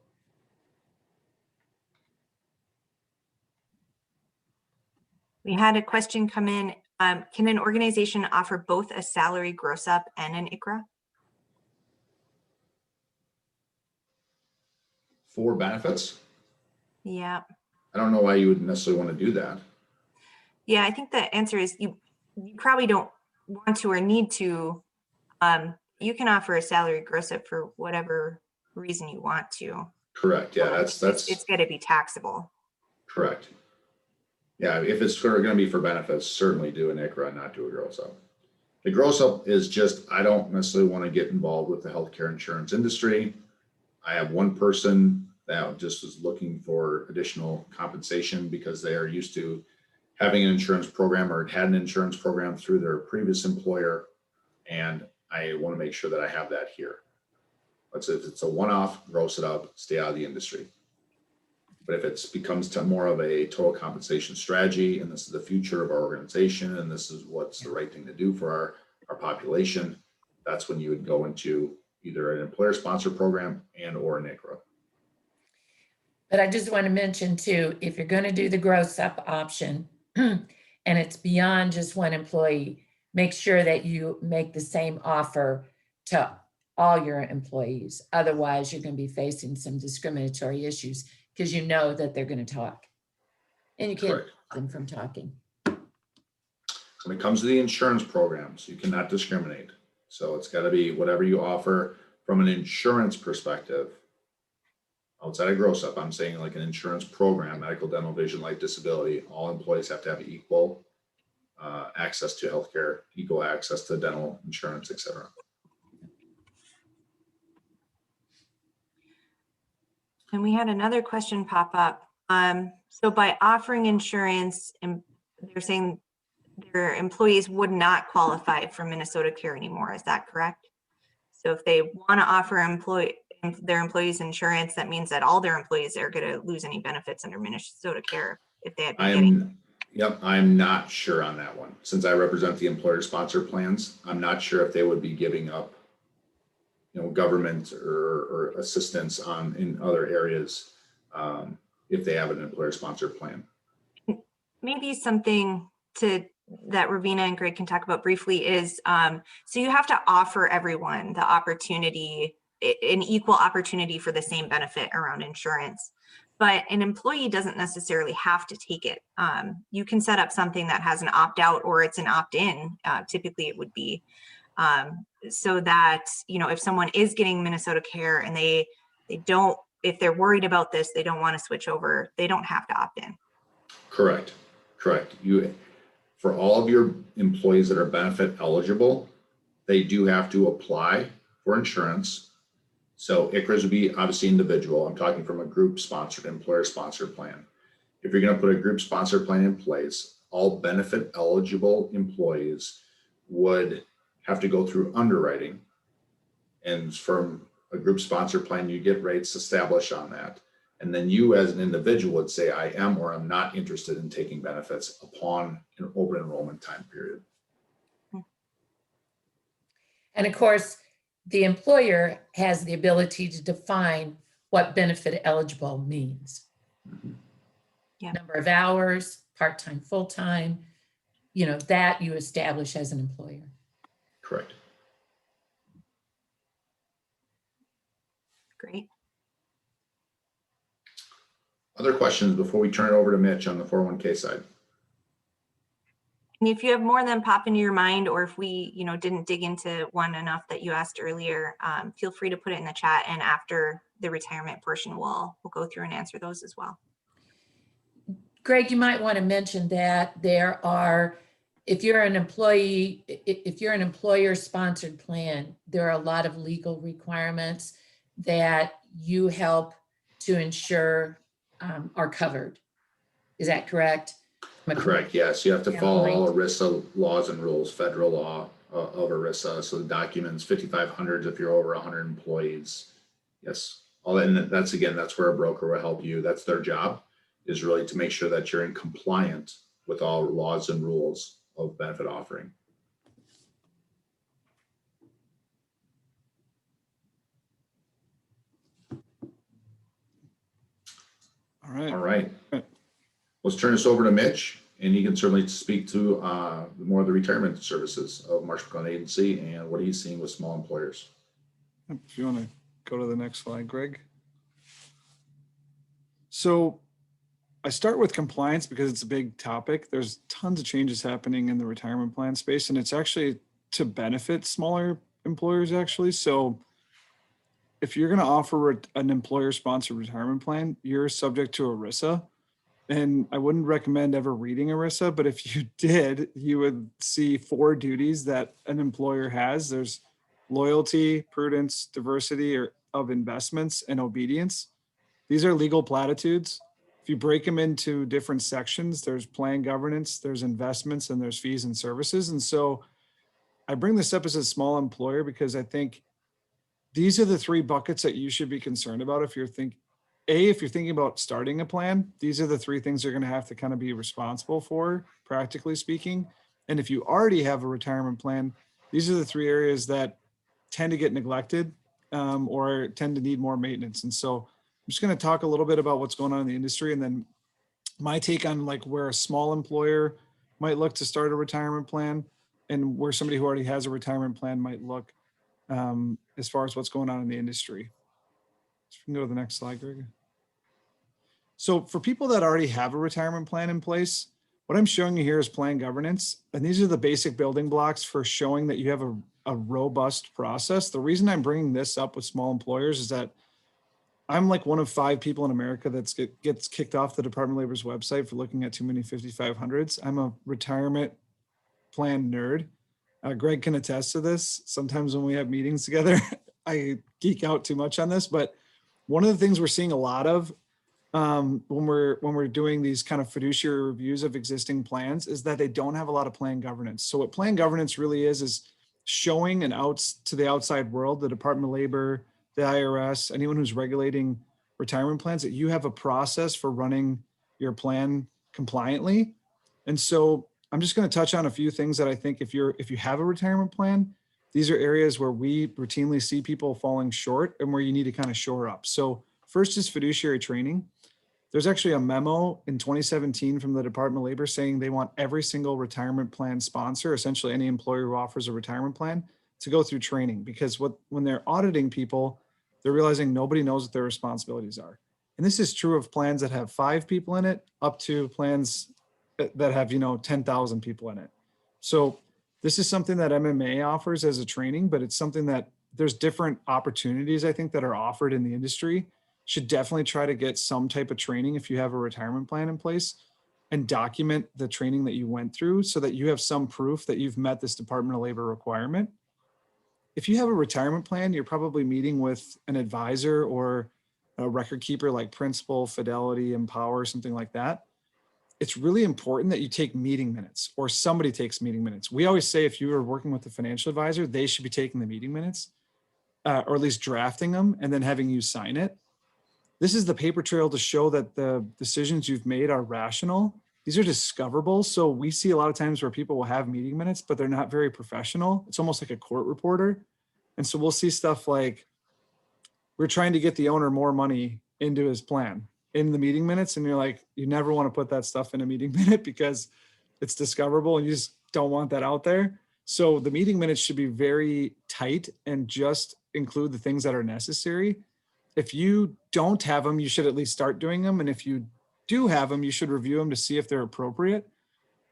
We had a question come in. Can an organization offer both a salary gross up and an ICRA? For benefits? Yeah. I don't know why you would necessarily want to do that. Yeah, I think the answer is you probably don't want to or need to. You can offer a salary gross up for whatever reason you want to. Correct. Yeah, that's it's going to be taxable. Correct. Yeah, if it's going to be for benefits, certainly do an ICRA, not do a gross up. The gross up is just, I don't necessarily want to get involved with the healthcare insurance industry. I have one person that just is looking for additional compensation because they are used to having an insurance program or had an insurance program through their previous employer. And I want to make sure that I have that here. But if it's a one-off, gross it up, stay out of the industry. But if it becomes more of a total compensation strategy, and this is the future of our organization, and this is what's the right thing to do for our population, that's when you would go into either an employer-sponsored program and or an ICRA. But I just want to mention too, if you're going to do the gross up option and it's beyond just one employee, make sure that you make the same offer to all your employees. Otherwise, you're going to be facing some discriminatory issues because you know that they're going to talk and you can't stop them from talking. When it comes to the insurance programs, you cannot discriminate. So it's got to be whatever you offer from an insurance perspective. Outside of gross up, I'm saying like an insurance program, medical, dental, vision, life, disability, all employees have to have equal access to healthcare, equal access to dental insurance, et cetera. And we had another question pop up. So by offering insurance, and they're saying their employees would not qualify for Minnesota Care anymore. Is that correct? So if they want to offer their employees insurance, that means that all their employees are going to lose any benefits under Minnesota Care if they had been getting. Yep, I'm not sure on that one. Since I represent the employer sponsored plans, I'm not sure if they would be giving up, government or assistance in other areas if they have an employer sponsored plan. Maybe something that Rovena and Greg can talk about briefly is, so you have to offer everyone the opportunity, an equal opportunity for the same benefit around insurance. But an employee doesn't necessarily have to take it. You can set up something that has an opt-out or it's an opt-in. Typically it would be, so that, if someone is getting Minnesota Care and they don't, if they're worried about this, they don't want to switch over, they don't have to opt in. Correct. For all of your employees that are benefit eligible, they do have to apply for insurance. So ICRAs would be obviously individual. I'm talking from a group sponsored, employer sponsored plan. If you're going to put a group sponsored plan in place, all benefit eligible employees would have to go through underwriting. And from a group sponsored plan, you get rates established on that. And then you as an individual would say, I am or I'm not interested in taking benefits upon an open enrollment time period. And of course, the employer has the ability to define what benefit eligible means. Yeah. Number of hours, part-time, full-time, that you establish as an employer. Correct. Great. Other questions before we turn it over to Mitch on the 401k side? And if you have more than pop into your mind, or if we, didn't dig into one enough that you asked earlier, feel free to put it in the chat. And after the retirement portion, we'll go through and answer those as well. Greg, you might want to mention that there are, if you're an employer sponsored plan, there are a lot of legal requirements that you help to ensure are covered. Is that correct? Correct, yes. You have to follow all ERISA laws and rules, federal law of ERISA. So the documents, 5,500 if you're over 100 employees. Yes, all that. And that's where a broker will help you. That's their job, is really to make sure that you're in compliant with all laws and rules of benefit offering. All right. Let's turn this over to Mitch, and he can certainly speak to more of the retirement services of Marsh McLennan Agency and what he's seeing with small employers. If you want to go to the next slide, Greg. So I start with compliance because it's a big topic. There's tons of changes happening in the retirement plan space, and it's actually to benefit smaller employers actually. So if you're going to offer an employer-sponsored retirement plan, you're subject to ERISA. And I wouldn't recommend ever reading ERISA, but if you did, you would see 4 duties that an employer has. There's loyalty, prudence, diversity of investments, and obedience. These are legal platitudes. If you break them into different sections, there's plan governance, there's investments, and there's fees and services. And so I bring this up as a small employer because I think these are the 3 buckets that you should be concerned about if you're thinking about starting a plan. These are the 3 things you're going to have to kind of be responsible for, practically speaking. And if you already have a retirement plan, these are the 3 areas that tend to get neglected or tend to need more maintenance. And so I'm just going to talk a little bit about what's going on in the industry, and then my take on like where a small employer might look to start a retirement plan and where somebody who already has a retirement plan might look as far as what's going on in the industry. So we can go to the next slide, Greg. So for people that already have a retirement plan in place, what I'm showing you here is plan governance. And these are the basic building blocks for showing that you have a robust process. The reason I'm bringing this up with small employers is that I'm like one of 5 people in America that gets kicked off the Department of Labor's website for looking at too many 5,500s. I'm a retirement plan nerd. Greg can attest to this. Sometimes when we have meetings together, I geek out too much on this, but One of the things we're seeing a lot of when we're doing these kind of fiduciary reviews of existing plans is that they don't have a lot of plan governance. So what plan governance really is showing to the outside world, the Department of Labor, the IRS, anyone who's regulating retirement plans, that you have a process for running your plan compliantly. And so I'm just going to touch on a few things that I think if you have a retirement plan, these are areas where we routinely see people falling short and where you need to kind of shore up. So first is fiduciary training. There's actually a memo in 2017 from the Department of Labor saying they want every single retirement plan sponsor, essentially any employer who offers a retirement plan, to go through training, because when they're auditing people, they're realizing nobody knows what their responsibilities are. And this is true of plans that have 5 people in it up to plans that have, 10,000 people in it. So this is something that MMA offers as a training, but it's something that there's different opportunities, I think, that are offered in the industry. Should definitely try to get some type of training if you have a retirement plan in place, and document the training that you went through so that you have some proof that you've met this Department of Labor requirement. If you have a retirement plan, you're probably meeting with an advisor or a record keeper like Principal, Fidelity, Empower, something like that. It's really important that you take meeting minutes, or somebody takes meeting minutes. We always say if you are working with a financial advisor, they should be taking the meeting minutes, or at least drafting them and then having you sign it. This is the paper trail to show that the decisions you've made are rational. These are discoverable. So we see a lot of times where people will have meeting minutes, but they're not very professional. It's almost like a court reporter. And so we'll see stuff like, we're trying to get the owner more money into his plan in the meeting minutes. And you're like, you never want to put that stuff in a meeting minute because it's discoverable and you just don't want that out there. So the meeting minutes should be very tight and just include the things that are necessary. If you don't have them, you should at least start doing them. And if you do have them, you should review them to see if they're appropriate.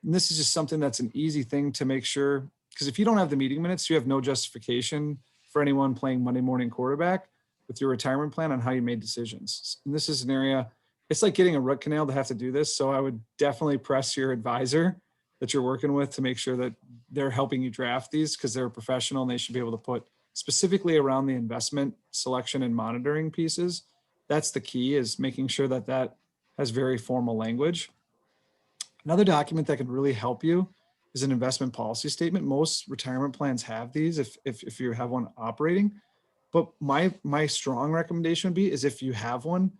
And this is just something that's an easy thing to make sure, because if you don't have the meeting minutes, you have no justification for anyone playing Monday morning quarterback with your retirement plan on how you made decisions. And this is an area, it's like getting a root canal to have to do this. So I would definitely press your advisor that you're working with to make sure that they're helping you draft these, because they're a professional and they should be able to put specifically around the investment selection and monitoring pieces. That's the key, is making sure that that has very formal language. Another document that can really help you is an investment policy statement. Most retirement plans have these if you have one operating. But my strong recommendation would be is if you have one,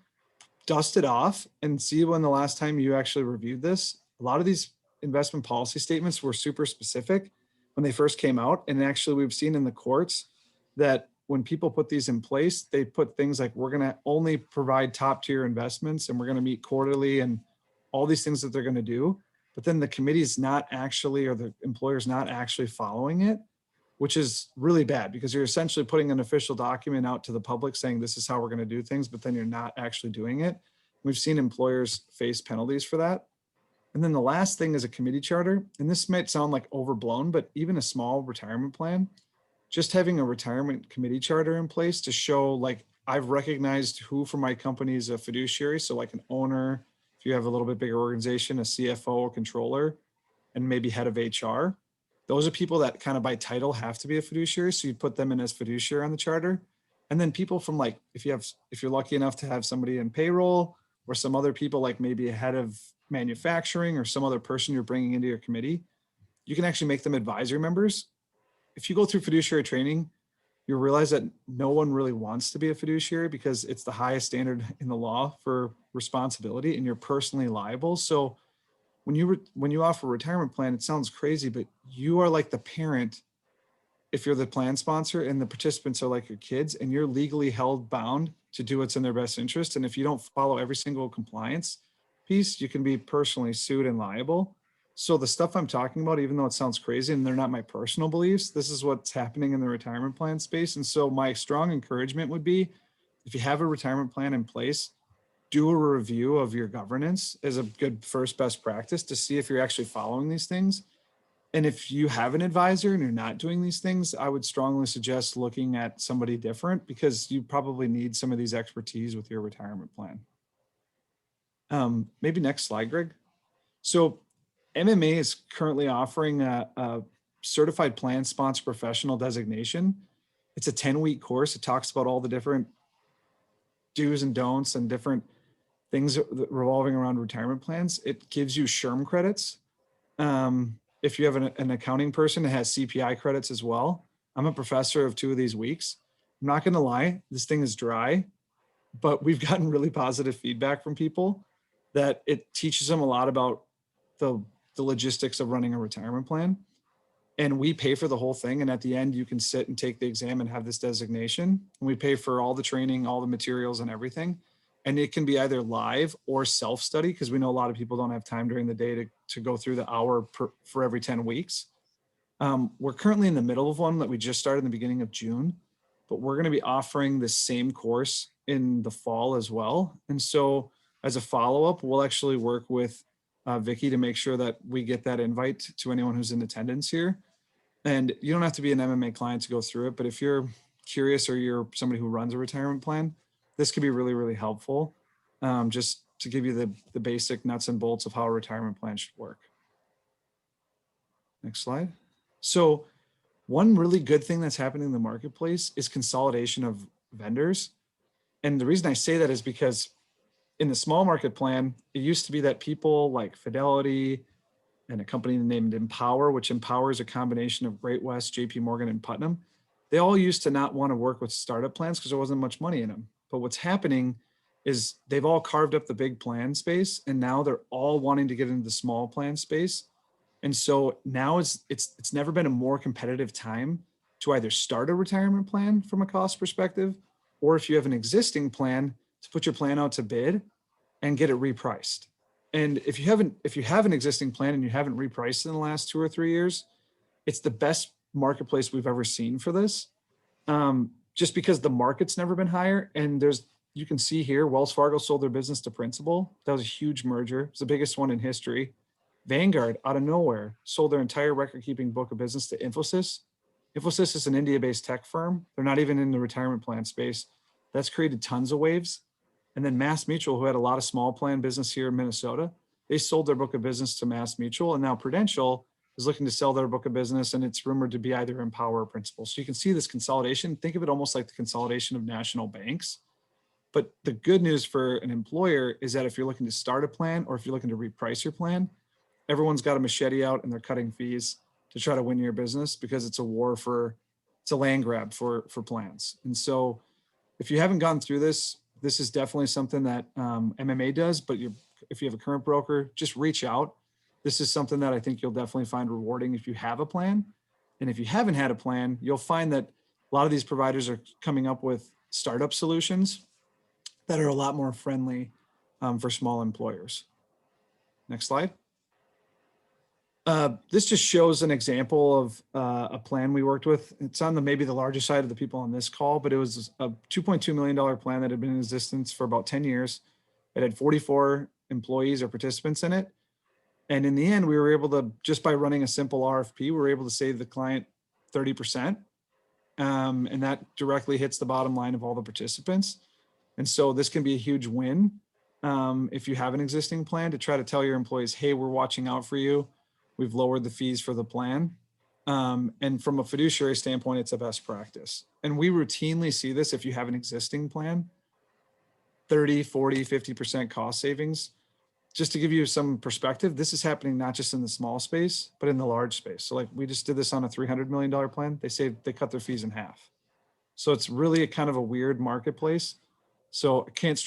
dust it off and see when the last time you actually reviewed this. A lot of these investment policy statements were super specific when they first came out. And actually we've seen in the courts that when people put these in place, they put things like, we're going to only provide top tier investments and we're going to meet quarterly and all these things that they're going to do. But then the committee's not actually, or the employer's not actually following it, which is really bad, because you're essentially putting an official document out to the public saying this is how we're going to do things, but then you're not actually doing it. We've seen employers face penalties for that. And then the last thing is a committee charter. And this might sound like overblown, but even a small retirement plan, just having a retirement committee charter in place to show, like, I've recognized who from my company is a fiduciary. So like an owner, if you have a little bit bigger organization, a CFO or controller, and maybe head of HR. Those are people that kind of by title have to be a fiduciary. So you put them in as fiduciary on the charter. And then people from, like, if you're lucky enough to have somebody in payroll or some other people, like maybe a head of manufacturing or some other person you're bringing into your committee, you can actually make them advisory members. If you go through fiduciary training, you'll realize that no one really wants to be a fiduciary because it's the highest standard in the law for responsibility and you're personally liable. So when you offer a retirement plan, it sounds crazy, but you are like the parent if you're the plan sponsor, and the participants are like your kids, and you're legally held bound to do what's in their best interest. And if you don't follow every single compliance piece, you can be personally sued and liable. So the stuff I'm talking about, even though it sounds crazy and they're not my personal beliefs, this is what's happening in the retirement plan space. And so my strong encouragement would be, if you have a retirement plan in place, do a review of your governance as a good first best practice to see if you're actually following these things. And if you have an advisor and you're not doing these things, I would strongly suggest looking at somebody different, because you probably need some of these expertise with your retirement plan. Maybe next slide, Greg. So MMA is currently offering a certified plan sponsor professional designation. It's a 10-week course. It talks about all the different do's and don'ts and different things revolving around retirement plans. It gives you SHRM credits. If you have an accounting person, it has CPI credits as well. I'm a professor of 2 of these weeks. I'm not going to lie, this thing is dry, but we've gotten really positive feedback from people that it teaches them a lot about the logistics of running a retirement plan. And we pay for the whole thing. And at the end, you can sit and take the exam and have this designation. And we pay for all the training, all the materials and everything. And it can be either live or self-study, because we know a lot of people don't have time during the day to go through the hour for every 10 weeks. We're currently in the middle of one that we just started in the beginning of June, but we're going to be offering the same course in the fall as well. And so as a follow-up, we'll actually work with Vicky to make sure that we get that invite to anyone who's in attendance here. And you don't have to be an MMA client to go through it, but if you're curious or you're somebody who runs a retirement plan, this could be really, really helpful, just to give you the basic nuts and bolts of how a retirement plan should work. Next slide. So one really good thing that's happening in the marketplace is consolidation of vendors. And the reason I say that is because in the small market plan, it used to be that people like Fidelity and a company named Empower, which empowers a combination of Great West, JP Morgan, and Putnam, they all used to not want to work with startup plans because there wasn't much money in them. But what's happening is they've all carved up the big plan space, and now they're all wanting to get into the small plan space. And so now it's never been a more competitive time to either start a retirement plan from a cost perspective, or if you have an existing plan, to put your plan out to bid and get it repriced. And if you have an existing plan and you haven't repriced in the last 2 or 3 years, it's the best marketplace we've ever seen for this. Just because the market's never been higher. And you can see here, Wells Fargo sold their business to Principal. That was a huge merger. It's the biggest one in history. Vanguard, out of nowhere, sold their entire record-keeping book of business to Infosys. Infosys is an India-based tech firm. They're not even in the retirement plan space. That's created tons of waves. And then Mass Mutual, who had a lot of small plan business here in Minnesota, they sold their book of business to Mass Mutual. And now Prudential is looking to sell their book of business, and it's rumored to be either Empower or Principal. So you can see this consolidation. Think of it almost like the consolidation of national banks. But the good news for an employer is that if you're looking to start a plan or if you're looking to reprice your plan, everyone's got a machete out and they're cutting fees to try to win your business, because it's a land grab for plans. And so if you haven't gone through this is definitely something that MMA does, but if you have a current broker, just reach out. This is something that I think you'll definitely find rewarding if you have a plan. And if you haven't had a plan, you'll find that a lot of these providers are coming up with startup solutions that are a lot more friendly for small employers. Next slide. This just shows an example of a plan we worked with. It's on maybe the larger side of the people on this call, but it was a $2.2 million plan that had been in existence for about 10 years. It had 44 employees or participants in it. And in the end, we were able to, just by running a simple RFP, we were able to save the client 30%. And that directly hits the bottom line of all the participants. And so this can be a huge win if you have an existing plan, to try to tell your employees, hey, we're watching out for you. We've lowered the fees for the plan. And from a fiduciary standpoint, it's a best practice. And we routinely see this if you have an existing plan, 30, 40, 50% cost savings. Just to give you some perspective, this is happening not just in the small space, but in the large space. So like we just did this on a $300 million plan. They cut their fees in half. So it's really a kind of a weird marketplace. So I can't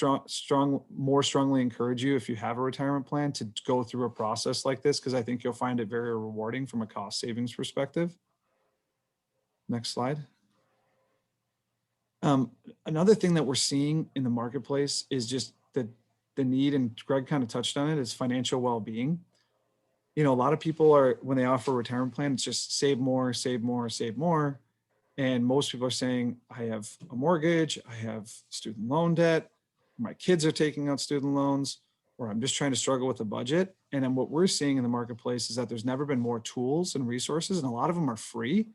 more strongly encourage you, if you have a retirement plan, to go through a process like this, because I think you'll find it very rewarding from a cost savings perspective. Next slide. Another thing that we're seeing in the marketplace is just the need, and Greg kind of touched on it, is financial well-being. You know, a lot of people when they offer a retirement plan, it's just save more, save more, save more. And most people are saying, I have a mortgage, I have student loan debt, my kids are taking out student loans, or I'm just trying to struggle with the budget. And then what we're seeing in the marketplace is that there's never been more tools and resources, and a lot of them are free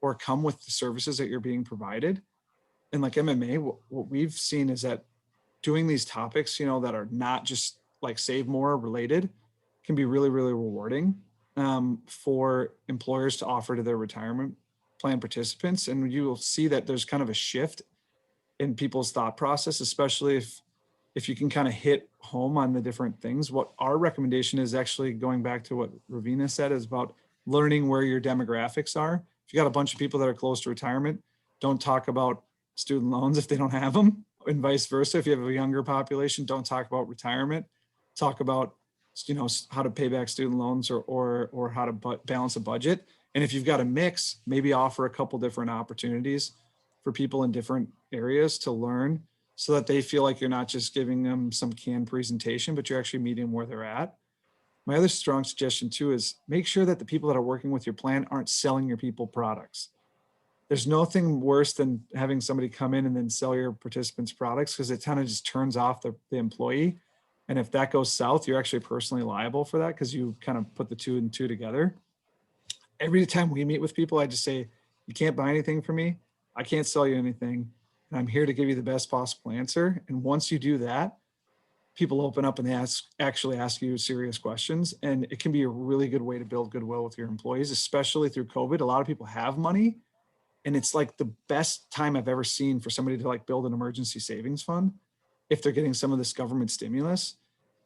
or come with the services that you're being provided. And like MMA, what we've seen is that doing these topics, you know, that are not just like save more related, can be really, really rewarding for employers to offer to their retirement plan participants. And you will see that there's kind of a shift in people's thought process, especially if you can kind of hit home on the different things. What our recommendation is, actually going back to what Rovena said, is about learning where your demographics are. If you got a bunch of people that are close to retirement, don't talk about student loans if they don't have them, and vice versa. If you have a younger population, don't talk about retirement. Talk about, you know, how to pay back student loans or how to balance a budget. And if you've got a mix, maybe offer a couple different opportunities for people in different areas to learn, so that they feel like you're not just giving them some canned presentation, but you're actually meeting where they're at. My other strong suggestion too is make sure that the people that are working with your plan aren't selling your people products. There's nothing worse than having somebody come in and then sell your participants products, because it kind of just turns off the employee. And if that goes south, you're actually personally liable for that, because you kind of put the two and two together. Every time we meet with people, I just say, you can't buy anything from me. I can't sell you anything. And I'm here to give you the best possible answer. And once you do that, people open up and they actually ask you serious questions. And it can be a really good way to build goodwill with your employees, especially through COVID. A lot of people have money, and it's like the best time I've ever seen for somebody to like build an emergency savings fund if they're getting some of this government stimulus.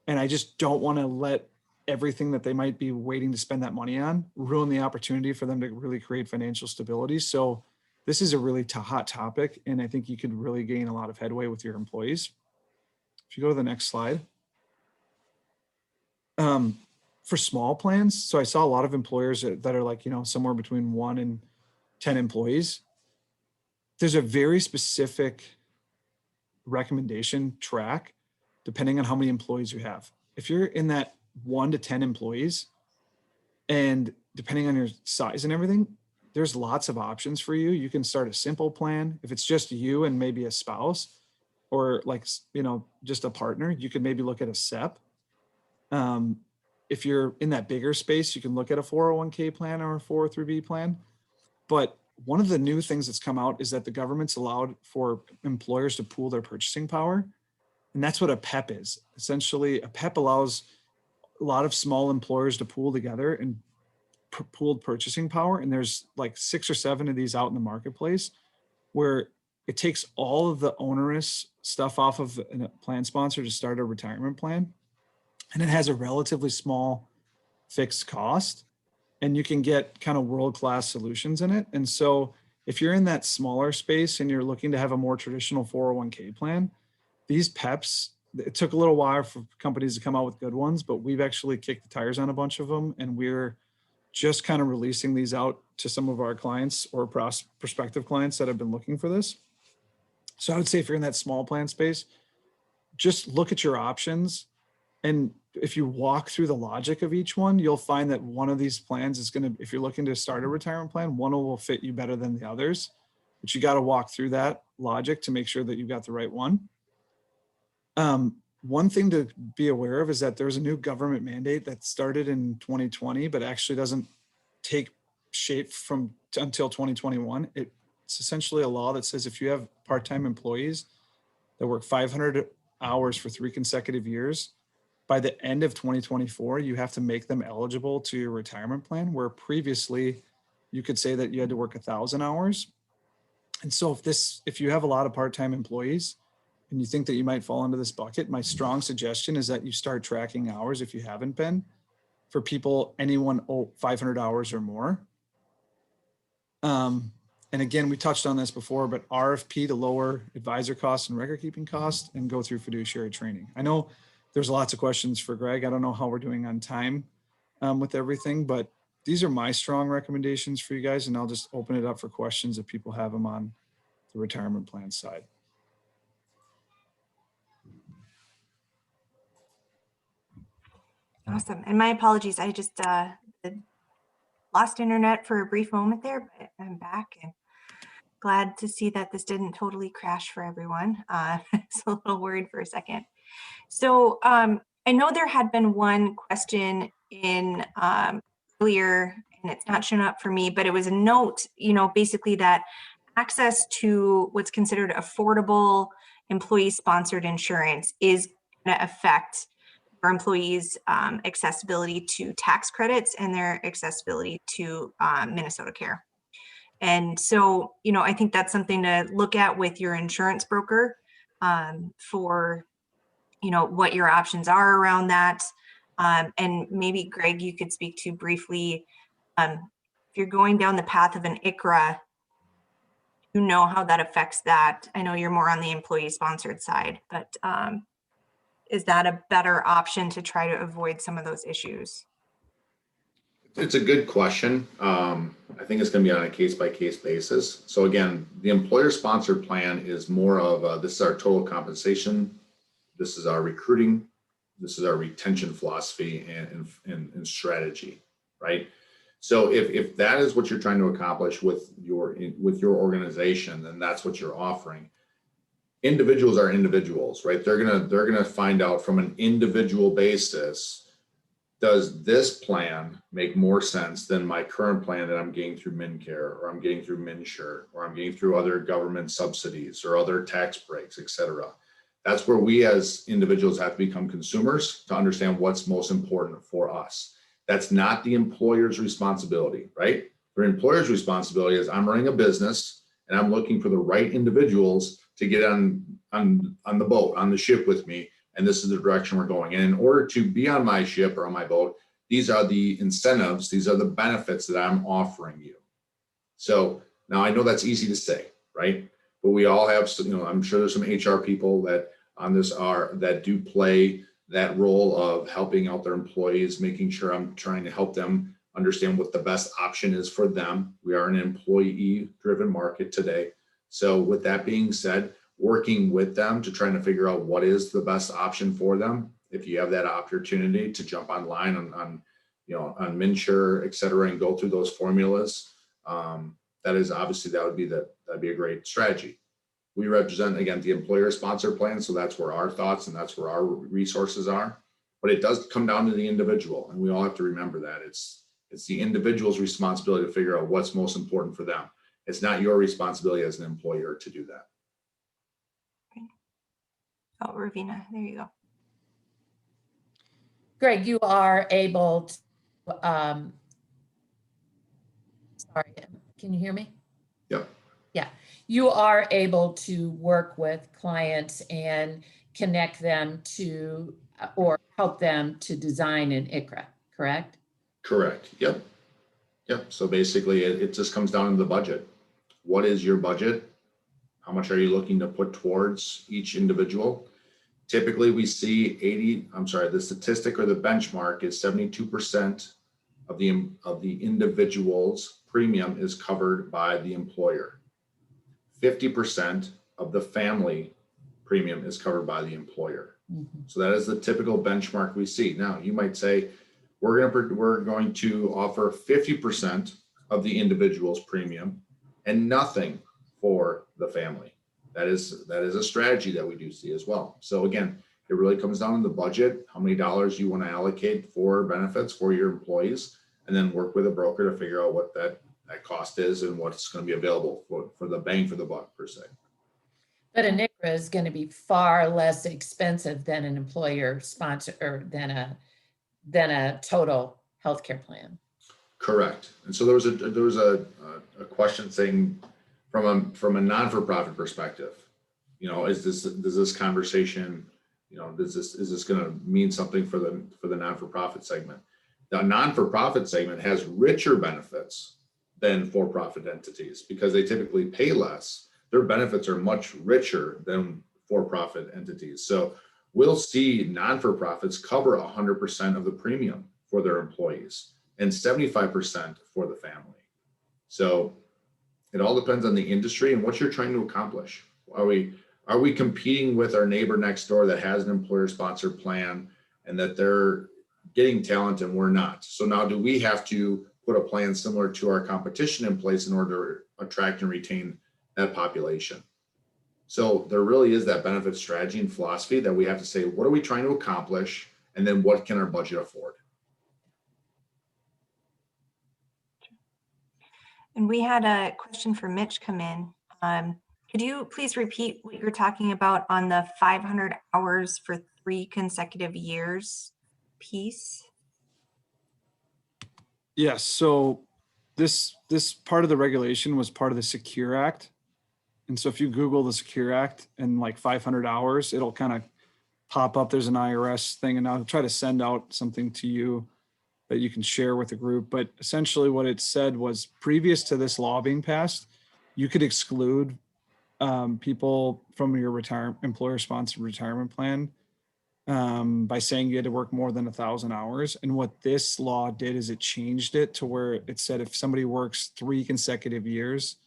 And I just don't want to let everything that they might be waiting to spend that money on ruin the opportunity for them to really create financial stability. So this is a really hot topic, and I think you could really gain a lot of headway with your employees. If you go to the next slide. For small plans, so I saw a lot of employers that are like, you know, somewhere between 1 and 10 employees. There's a very specific recommendation track depending on how many employees you have. If you're in that 1 to 10 employees, and depending on your size and everything, there's lots of options for you. You can start a simple plan. If it's just you and maybe a spouse, or like, you know, just a partner, you could maybe look at a SEP. If you're in that bigger space, you can look at a 401k plan or a 403b plan. But one of the new things that's come out is that the government's allowed for employers to pool their purchasing power. And that's what a PEP is. Essentially, a PEP allows a lot of small employers to pool together and pooled purchasing power. And there's like 6 or 7 of these out in the marketplace, where it takes all of the onerous stuff off of a plan sponsor to start a retirement plan. And it has a relatively small fixed cost, and you can get kind of world-class solutions in it. And so if you're in that smaller space and you're looking to have a more traditional 401k plan, these PEPs, it took a little while for companies to come out with good ones, but we've actually kicked the tires on a bunch of them. And we're just kind of releasing these out to some of our clients or prospective clients that have been looking for this. So I would say if you're in that small plan space, just look at your options. And if you walk through the logic of each one, you'll find that one of these plans is going to, if you're looking to start a retirement plan, one will fit you better than the others. But you got to walk through that logic to make sure that you've got the right one. One thing to be aware of is that there's a new government mandate that started in 2020, but actually doesn't take shape until 2021. It's essentially a law that says if you have part-time employees that work 500 hours for 3 consecutive years, by the end of 2024, you have to make them eligible to your retirement plan, where previously you could say that you had to work 1,000 hours. And so if you have a lot of part-time employees and you think that you might fall into this bucket, my strong suggestion is that you start tracking hours, if you haven't been, for people, anyone 500 hours or more. And again, we touched on this before, but RFP to lower advisor costs and record keeping costs, and go through fiduciary training. I know there's lots of questions for Greg. I don't know how we're doing on time with everything, but these are my strong recommendations for you guys. And I'll just open it up for questions if people have them on the retirement plan side. Awesome. And my apologies. I just lost internet for a brief moment there, but I'm back and glad to see that this didn't totally crash for everyone. It's a little worried for a second. So I know there had been one question in earlier, and it's not shown up for me, but it was a note, you know, basically that access to what's considered affordable employee-sponsored insurance is going to affect our employees' accessibility to tax credits and their accessibility to Minnesota Care. And so, you know, I think that's something to look at with your insurance broker for, you know, what your options are around that. And maybe Greg, you could speak to briefly, if you're going down the path of an ICRA, you know how that affects that. I know you're more on the employee sponsored side, but is that a better option to try to avoid some of those issues? It's a good question. I think it's going to be on a case-by-case basis. So again, the employer-sponsored plan is more of this is our total compensation, this is our recruiting, this is our retention philosophy and strategy, right? So if that is what you're trying to accomplish with your organization, then that's what you're offering. Individuals are individuals, right? They're gonna find out from an individual basis, does this plan make more sense than my current plan that I'm getting through MinCare, or I'm getting through MinSure, or I'm getting through other government subsidies or other tax breaks, et cetera. That's where we as individuals have to become consumers to understand what's most important for us. That's not the employer's responsibility, right? The employer's responsibility is I'm running a business and I'm looking for the right individuals to get on the boat, on the ship with me. And this is the direction we're going. And in order to be on my ship or on my boat, these are the incentives, these are the benefits that I'm offering you. So now I know that's easy to say, right? But we all have, you know, I'm sure there's some HR people that on this that do play that role of helping out their employees, making sure I'm trying to help them understand what the best option is for them. We are an employee-driven market today. So with that being said, working with them to trying to figure out what is the best option for them. If you have that opportunity to jump online on MinSure, et cetera, and go through those formulas, that is obviously that'd be a great strategy. We represent, again, the employer sponsor plan, so that's where our thoughts and that's where our resources are. But it does come down to the individual, and we all have to remember that it's the individual's responsibility to figure out what's most important for them. It's not your responsibility as an employer to do that. Oh, Rovena, there you go. Greg, you are able to, sorry, can you hear me? Yep. Yeah, you are able to work with clients and connect them to, or help them to design an ICRA, correct? Correct. Yep. So basically it just comes down to the budget. What is your budget? How much are you looking to put towards each individual? Typically we see the statistic or the benchmark is 72% of the individual's premium is covered by the employer. 50% of the family premium is covered by the employer. Mm-hmm. So that is the typical benchmark we see. Now you might say, we're going to offer 50% of the individual's premium and nothing for the family. That is a strategy that we do see as well. So again, it really comes down to the budget, how many dollars you want to allocate for benefits for your employees, and then work with a broker to figure out what that cost is and what's going to be available for the bang for the buck per se. But an ICRA is going to be far less expensive than an employer sponsor or than a total healthcare plan. Correct. And so there was a question saying from a non-for-profit perspective, does this conversation, is this going to mean something for the non-for-profit segment? The non-for-profit segment has richer benefits than for-profit entities because they typically pay less. Their benefits are much richer than for-profit entities. So we'll see non-for-profits cover 100% of the premium for their employees and 75% for the family. So it all depends on the industry and what you're trying to accomplish. Are we competing with our neighbor next door that has an employer-sponsored plan and that they're getting talent and we're not? So now do we have to put a plan similar to our competition in place in order to attract and retain that population? So there really is that benefit strategy and philosophy that we have to say, what are we trying to accomplish? And then what can our budget afford? And we had a question for Mitch come in. Could you please repeat what you're talking about on the 500 hours for 3 consecutive years piece? Yes. So this part of the regulation was part of the Secure Act. And so if you Google the Secure Act and like 500 hours, it'll kind of pop up. There's an IRS thing, and I'll try to send out something to you that you can share with the group. But essentially what it said was, previous to this law being passed, you could exclude people from your employer-sponsored retirement plan by saying you had to work more than 1,000 hours. And what this law did is it changed it to where it said if somebody works 3 consecutive years,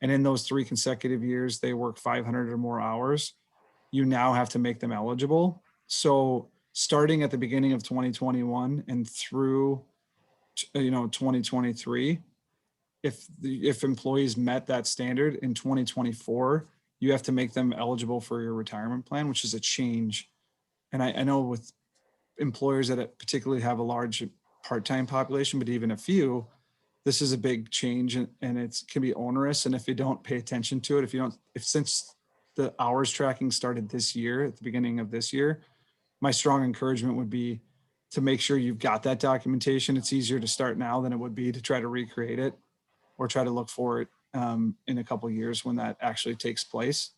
and in those 3 consecutive years they work 500 or more hours, you now have to make them eligible. So starting at the beginning of 2021 and through 2023, if employees met that standard in 2024, you have to make them eligible for your retirement plan, which is a change. And I know with employers that particularly have a large part-time population, but even a few, this is a big change, and it can be onerous. And if you don't pay attention to it, since the hours tracking started this year, at the beginning of this year, my strong encouragement would be to make sure you've got that documentation. It's easier to start now than it would be to try to recreate it or try to look for it in a couple of years when that actually takes place.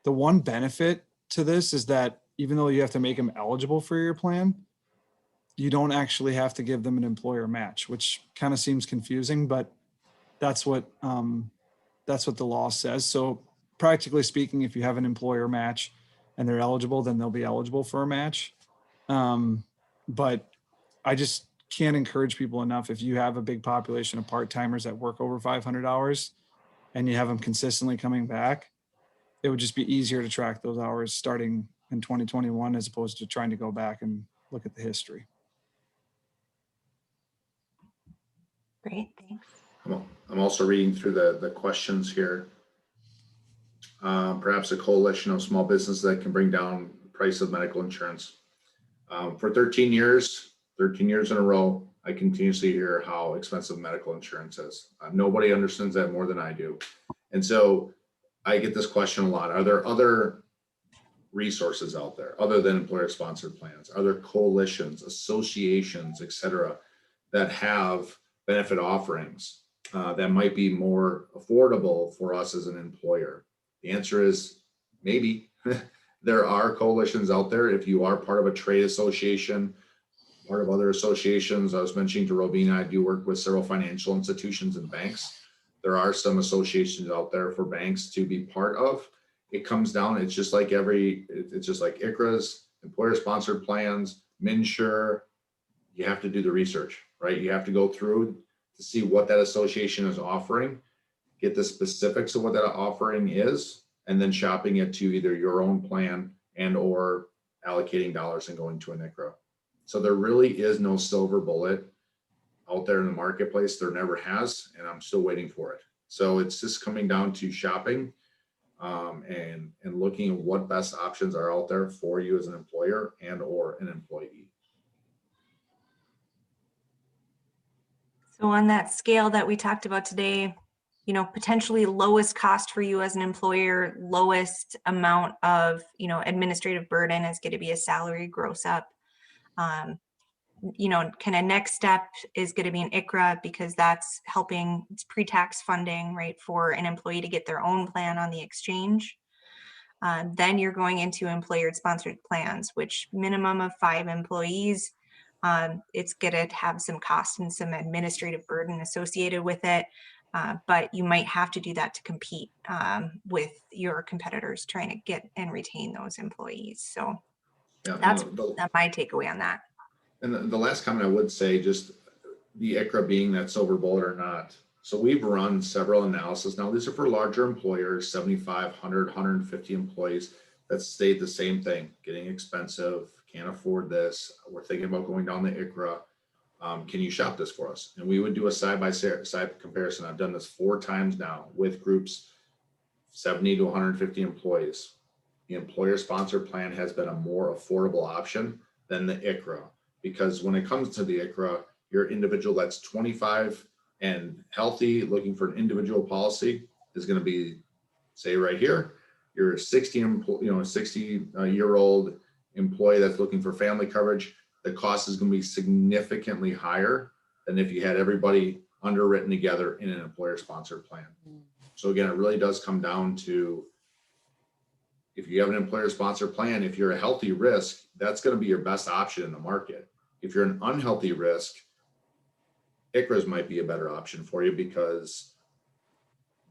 The one benefit to this is that even though you have to make them eligible for your plan, you don't actually have to give them an employer match, which kind of seems confusing, but that's what the law says. So practically speaking, if you have an employer match and they're eligible, then they'll be eligible for a match. But I just can't encourage people enough. If you have a big population of part-timers that work over 500 hours and you have them consistently coming back, it would just be easier to track those hours starting in 2021 as opposed to trying to go back and look at the history. Great, thanks. I'm also reading through the questions here. Perhaps a coalition of small businesses that can bring down the price of medical insurance. For 13 years in a row, I continuously hear how expensive medical insurance is. Nobody understands that more than I do. And so I get this question a lot. Are there other resources out there other than employer-sponsored plans? Are there coalitions, associations, et cetera, that have benefit offerings that might be more affordable for us as an employer? The answer is maybe. There are coalitions out there. If you are part of a trade association, part of other associations, I was mentioning to Rovena, I do work with several financial institutions and banks. There are some associations out there for banks to be part of. It comes down, it's just like ICRA's, employer-sponsored plans, MNsure. You have to do the research, right? You have to go through to see what that association is offering, get the specifics of what that offering is, and then shopping it to either your own plan and or allocating dollars and going to an ICRA. So there really is no silver bullet out there in the marketplace. There never has, and I'm still waiting for it. So it's just coming down to shopping and looking at what best options are out there for you as an employer and or an employee. So on that scale that we talked about today, potentially lowest cost for you as an employer, lowest amount of, administrative burden is going to be a salary gross up. Kind of next step is going to be an ICRA, because that's helping, it's pre-tax funding, right, for an employee to get their own plan on the exchange. Then you're going into employer-sponsored plans, which minimum of 5 employees. It's going to have some cost and some administrative burden associated with it, but you might have to do that to compete with your competitors trying to get and retain those employees. So yeah, that's my takeaway on that. And the last comment I would say, just the ICRA being that silver bullet or not. So we've run several analysis. Now these are for larger employers, 75, 100, 150 employees, that state the same thing, getting expensive, can't afford this. We're thinking about going down the ICRA. Can you shop this for us? And we would do a side-by-side comparison. I've done this 4 times now with groups, 70 to 150 employees. The employer-sponsored plan has been a more affordable option than the ICRA, because when it comes to the ICRA, your individual that's 25 and healthy, looking for an individual policy, is going to be, say right here, your 60-year-old employee that's looking for family coverage. The cost is going to be significantly higher than if you had everybody underwritten together in an employer-sponsored plan. So again, it really does come down to, if you have an employer-sponsored plan, if you're a healthy risk, that's going to be your best option in the market. If you're an unhealthy risk, ICRAs might be a better option for you because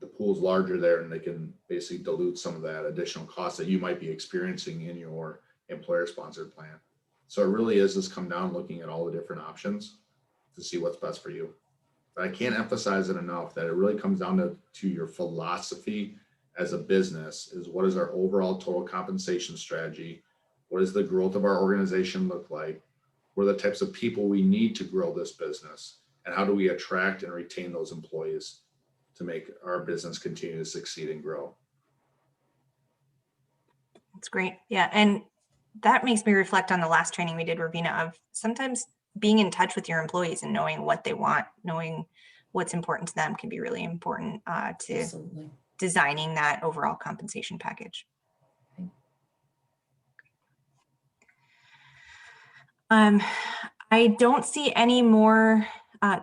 the pool's larger there and they can basically dilute some of that additional cost that you might be experiencing in your employer-sponsored plan. So it really is just come down looking at all the different options to see what's best for you. But I can't emphasize it enough that it really comes down to your philosophy as a business. Is what is our overall total compensation strategy? What does the growth of our organization look like? What are the types of people we need to grow this business? And how do we attract and retain those employees to make our business continue to succeed and grow? That's great. Yeah. And that makes me reflect on the last training we did, Rovena, of sometimes being in touch with your employees and knowing what they want, knowing what's important to them can be really important to Absolutely. designing that overall compensation package. I don't see any more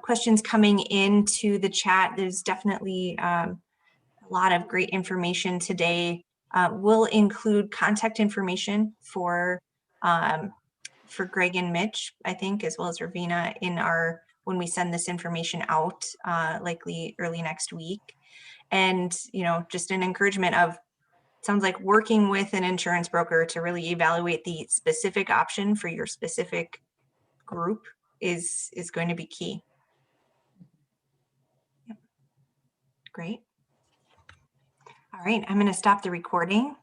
questions coming into the chat. There's definitely a lot of great information today. We'll include contact information for Greg and Mitch, I think, as well as Rovena in our, when we send this information out, likely early next week. And, you know, just an encouragement of, sounds like working with an insurance broker to really evaluate the specific option for your specific group is going to be key. Yep. Great. All right, I'm going to stop the recording.